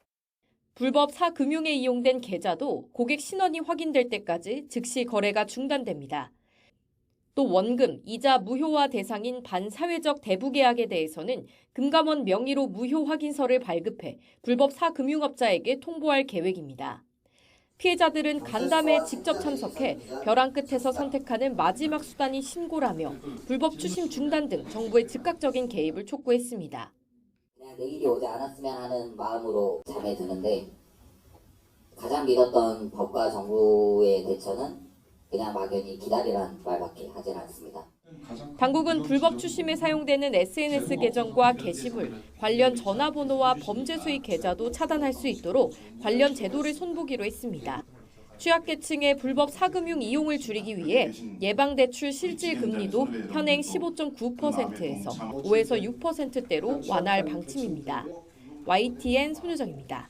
불법 사금융에 이용된 계좌도 고객 신원이 확인될 때까지 즉시 거래가 중단됩니다. 또 원금, 이자 무효화 대상인 반사회적 대부 계약에 대해서는 금감원 명의로 무효 확인서를 발급해 불법 사금융업자에게 통보할 계획입니다. 피해자들은 간담회에 직접 참석해 벼랑 끝에서 선택하는 마지막 수단이 신고라며 불법 추심 중단 등 정부의 즉각적인 개입을 촉구했습니다. 내일이 오지 않았으면 하는 마음으로 잠에 드는데 가장 믿었던 법과 정부의 대처는 그냥 막연히 기다리라는 말밖에 하진 않습니다. 당국은 불법 추심에 사용되는 SNS 계정과 게시물, 관련 전화번호와 범죄 수익 계좌도 차단할 수 있도록 관련 제도를 손보기로 했습니다. 취약계층의 불법 사금융 이용을 줄이기 위해 예방대출 실질 금리도 현행 15.9%에서 5에서 6%대로 완화할 방침입니다. YTN 손효정입니다.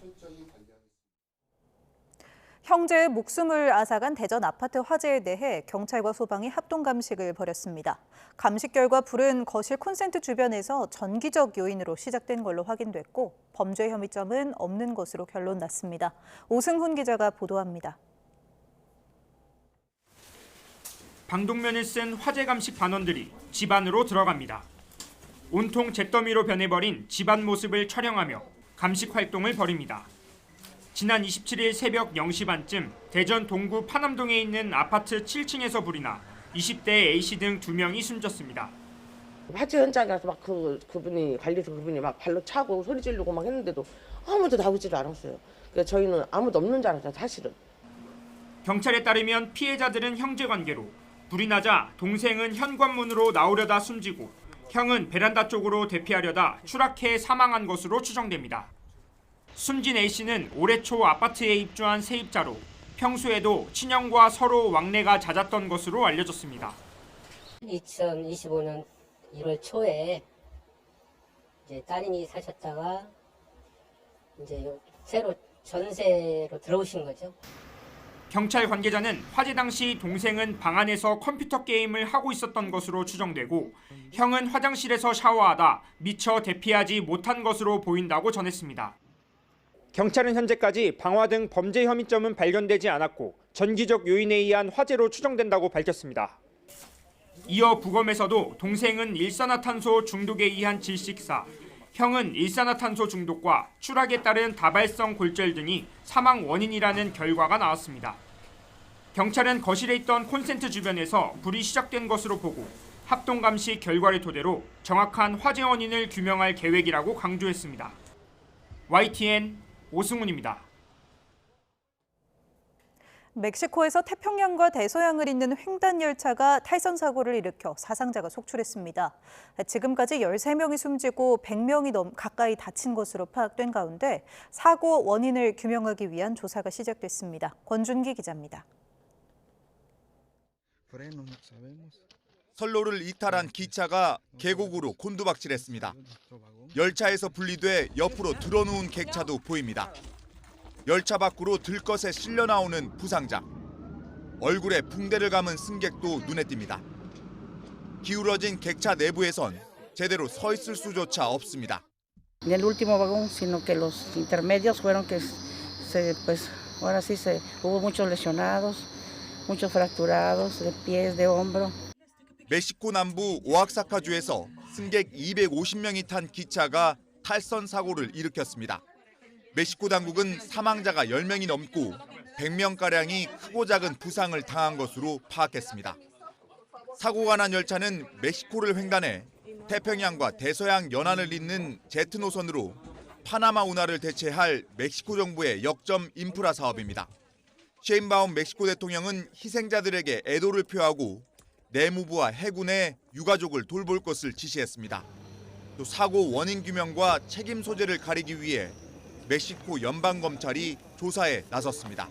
형제의 목숨을 앗아간 대전 아파트 화재에 대해 경찰과 소방이 합동 감식을 벌였습니다. 감식 결과 불은 거실 콘센트 주변에서 전기적 요인으로 시작된 걸로 확인됐고 범죄 혐의점은 없는 것으로 결론 났습니다. 오승훈 기자가 보도합니다. 방독면을 쓴 화재 감식 반원들이 집 안으로 들어갑니다. 온통 잿더미로 변해버린 집안 모습을 촬영하며 감식 활동을 벌입니다. 지난 27일 새벽 0시 반쯤 대전 동구 파남동에 있는 아파트 7층에서 불이 나 20대 A씨 등 2명이 숨졌습니다. 화재 현장에 가서 막 그분이 관리소 그분이 막 발로 차고 소리 지르고 막 했는데도 아무도 나오지를 않았어요. 그래서 저희는 아무도 없는 줄 알았어요, 사실은. 경찰에 따르면 피해자들은 형제 관계로 불이 나자 동생은 현관문으로 나오려다 숨지고 형은 베란다 쪽으로 대피하려다 추락해 사망한 것으로 추정됩니다. 숨진 A씨는 올해 초 아파트에 입주한 세입자로 평소에도 친형과 서로 왕래가 잦았던 것으로 알려졌습니다. 2025년 1월 초에 이제 따님이 사셨다가 이제 새로 전세로 들어오신 거죠. 경찰 관계자는 화재 당시 동생은 방 안에서 컴퓨터 게임을 하고 있었던 것으로 추정되고 형은 화장실에서 샤워하다 미처 대피하지 못한 것으로 보인다고 전했습니다. 경찰은 현재까지 방화 등 범죄 혐의점은 발견되지 않았고 전기적 요인에 의한 화재로 추정된다고 밝혔습니다. 이어 부검에서도 동생은 일산화탄소 중독에 의한 질식사, 형은 일산화탄소 중독과 추락에 따른 다발성 골절 등이 사망 원인이라는 결과가 나왔습니다. 경찰은 거실에 있던 콘센트 주변에서 불이 시작된 것으로 보고 합동감식 결과를 토대로 정확한 화재 원인을 규명할 계획이라고 강조했습니다. YTN 오승훈입니다. 멕시코에서 태평양과 대서양을 잇는 횡단 열차가 탈선 사고를 일으켜 사상자가 속출했습니다. 지금까지 13명이 숨지고 100명이 가까이 다친 것으로 파악된 가운데 사고 원인을 규명하기 위한 조사가 시작됐습니다. 권준기 기자입니다. 선로를 이탈한 기차가 계곡으로 곤두박질했습니다. 열차에서 분리돼 옆으로 드러누운 객차도 보입니다. 열차 밖으로 들것에 실려 나오는 부상자, 얼굴에 붕대를 감은 승객도 눈에 띄니다. 기울어진 객차 내부에선 제대로 서 있을 수조차 없습니다. En el último vagón, sino que los intermedios fueron que ahora sí hubo muchos lesionados, muchos fracturados de pies, de hombro. 멕시코 남부 오아사카주에서 승객 250명이 탄 기차가 탈선 사고를 일으켰습니다. 멕시코 당국은 사망자가 10명이 넘고 100명가량이 크고 작은 부상을 당한 것으로 파악했습니다. 사고가 난 열차는 멕시코를 횡단해 태평양과 대서양 연안을 잇는 제트 노선으로 파나마 운하를 대체할 멕시코 정부의 역점 인프라 사업입니다. 셰인바움 멕시코 대통령은 희생자들에게 애도를 표하고 내무부와 해군의 유가족을 돌볼 것을 지시했습니다. 또 사고 원인 규명과 책임 소재를 가리기 위해 멕시코 연방검찰이 조사에 나섰습니다.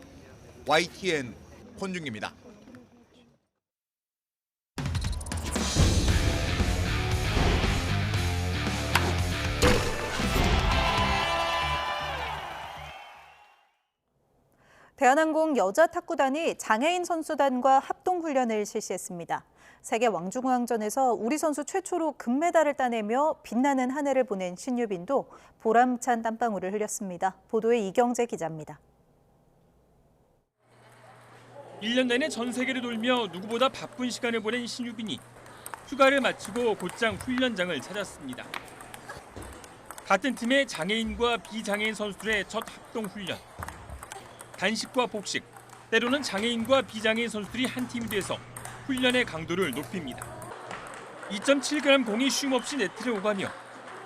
YTN 권준기입니다. 대한항공 여자 탁구단이 장애인 선수단과 합동훈련을 실시했습니다. 세계 왕중왕전에서 우리 선수 최초로 금메달을 따내며 빛나는 한 해를 보낸 신유빈도 보람찬 땀방울을 흘렸습니다. 보도에 이경재 기자입니다. 1년 내내 전 세계를 돌며 누구보다 바쁜 시간을 보낸 신유빈이 휴가를 마치고 곧장 훈련장을 찾았습니다. 같은 팀의 장애인과 비장애인 선수들의 첫 합동훈련. 단식과 복식, 때로는 장애인과 비장애인 선수들이 한 팀이 돼서 훈련의 강도를 높입니다. 2.7g 공이 쉼없이 네트를 오가며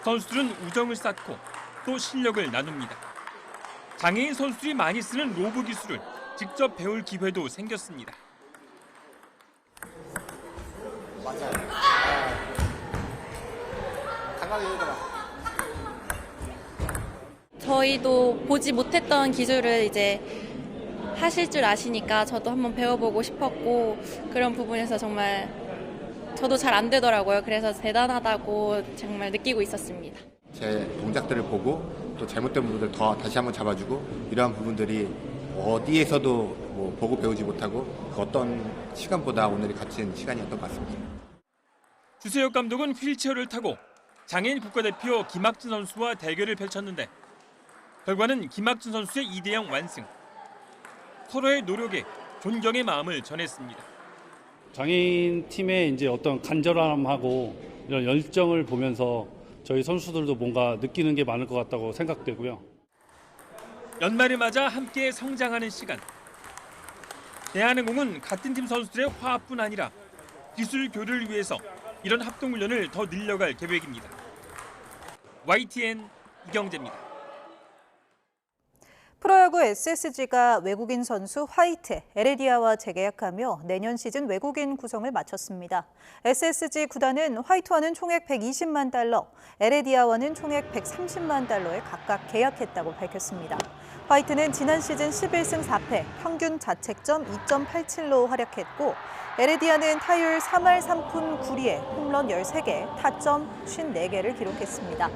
선수들은 우정을 쌓고 또 실력을 나눕니다. 장애인 선수들이 많이 쓰는 로브 기술을 직접 배울 기회도 생겼습니다. 맞아요. 감각이 저희도 보지 못했던 기술을 이제 하실 줄 아시니까 저도 한번 배워보고 싶었고 그런 부분에서 정말 저도 잘 안 되더라고요. 그래서 대단하다고 정말 느끼고 있었습니다. 제 동작들을 보고 또 잘못된 부분들 더 다시 한번 잡아주고 이러한 부분들이 어디에서도 뭐 보고 배우지 못하고 그 어떤 시간보다 오늘이 값진 시간이었던 것 같습니다. 주세혁 감독은 휠체어를 타고 장애인 국가대표 김학진 선수와 대결을 펼쳤는데 결과는 김학진 선수의 2대0 완승. 서로의 노력에 존경의 마음을 전했습니다. 장애인 팀의 이제 어떤 간절함하고 이런 열정을 보면서 저희 선수들도 뭔가 느끼는 게 많을 것 같다고 생각되고요. 연말을 맞아 함께 성장하는 시간. 대한항공은 같은 팀 선수들의 화합뿐 아니라 기술 교류를 위해서 이런 합동훈련을 더 늘려갈 계획입니다. YTN 이경재입니다. 프로야구 SSG가 외국인 선수 화이트, 에레디아와 재계약하며 내년 시즌 외국인 구성을 마쳤습니다. SSG 구단은 화이트와는 총액 120만 달러, 에레디아와는 총액 130만 달러에 각각 계약했다고 밝혔습니다. 화이트는 지난 시즌 11승 4패, 평균 자책점 2.87로 활약했고 에레디아는 타율 3할 3푼 9리에 홈런 13개, 타점 54개를 기록했습니다.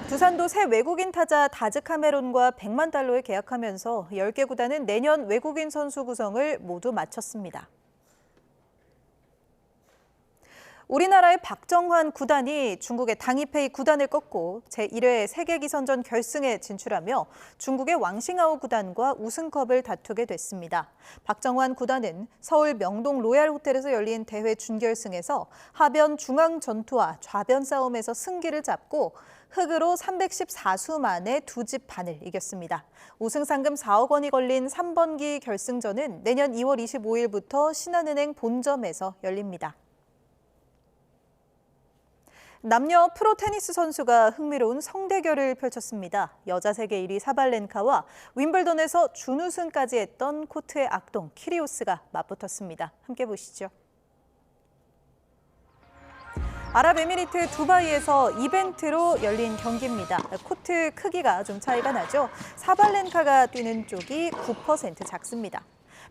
두산도 새 외국인 타자 다즈 카메론과 100만 달러에 계약하면서 10개 구단은 내년 외국인 선수 구성을 모두 마쳤습니다. 우리나라의 박정환 구단이 중국의 당이페이 구단을 꺾고 제1회 세계기선전 결승에 진출하며 중국의 왕싱아오 구단과 우승컵을 다투게 됐습니다. 박정환 구단은 서울 명동 로얄 호텔에서 열린 대회 준결승에서 하변 중앙 전투와 좌변 싸움에서 승기를 잡고 흑으로 314수 만에 2집 반을 이겼습니다. 우승 상금 4억 원이 걸린 3번기 결승전은 내년 2월 25일부터 신한은행 본점에서 열립니다. 남녀 프로 테니스 선수가 흥미로운 성대결을 펼쳤습니다. 여자 세계 1위 사발렌카와 윈블던에서 준우승까지 했던 코트의 악동 키리오스가 맞붙었습니다. 함께 보시죠. 아랍에미리트 두바이에서 이벤트로 열린 경기입니다. 코트 크기가 좀 차이가 나죠. 사발렌카가 뛰는 쪽이 9% 작습니다.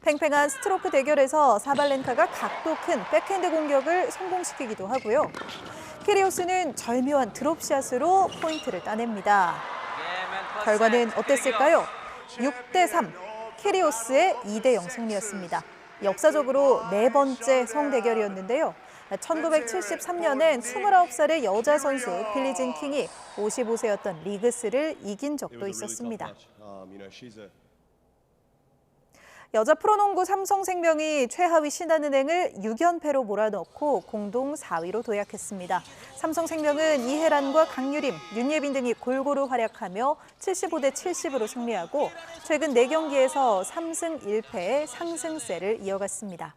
팽팽한 스트로크 대결에서 사발렌카가 각도 큰 백핸드 공격을 성공시키기도 하고요. 키리오스는 절묘한 드롭샷으로 포인트를 따냅니다. 결과는 어땠을까요? 6대3, 키리오스의 2대0 승리였습니다. 역사적으로 4번째 성대결이었는데요. 1973년엔 29살의 여자 선수 빌리진 킹이 55세였던 리그스를 이긴 적도 있었습니다. 여자 프로농구 삼성생명이 최하위 신한은행을 6연패로 몰아넣고 공동 4위로 도약했습니다. 삼성생명은 이혜란과 강유림, 윤예빈 등이 골고루 활약하며 75대 70으로 승리하고 최근 4경기에서 3승 1패의 상승세를 이어갔습니다.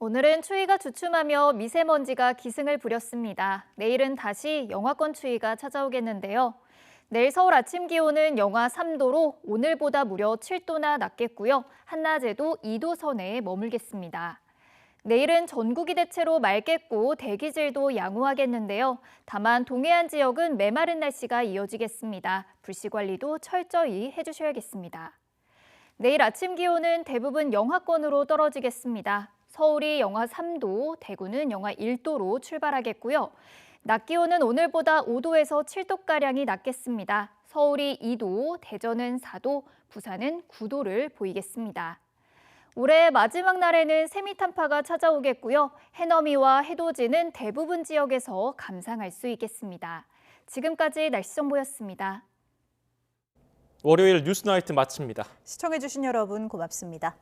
오늘은 추위가 주춤하며 미세먼지가 기승을 부렸습니다. 내일은 다시 영하권 추위가 찾아오겠는데요. 내일 서울 아침 기온은 영하 3도로 오늘보다 무려 7도나 낮겠고요. 한낮에도 2도 선에 머물겠습니다. 내일은 전국이 대체로 맑겠고 대기질도 양호하겠는데요. 다만 동해안 지역은 메마른 날씨가 이어지겠습니다. 불씨 관리도 철저히 해주셔야겠습니다. 내일 아침 기온은 대부분 영하권으로 떨어지겠습니다. 서울이 영하 3도, 대구는 영하 1도로 출발하겠고요. 낮 기온은 오늘보다 5도에서 7도가량이 낮겠습니다. 서울이 2도, 대전은 4도, 부산은 9도를 보이겠습니다. 올해 마지막 날에는 세미탄파가 찾아오겠고요. 해넘이와 해돋이는 대부분 지역에서 감상할 수 있겠습니다. 지금까지 날씨 정보였습니다. 월요일 뉴스나이트 마칩니다. 시청해주신 여러분 고맙습니다.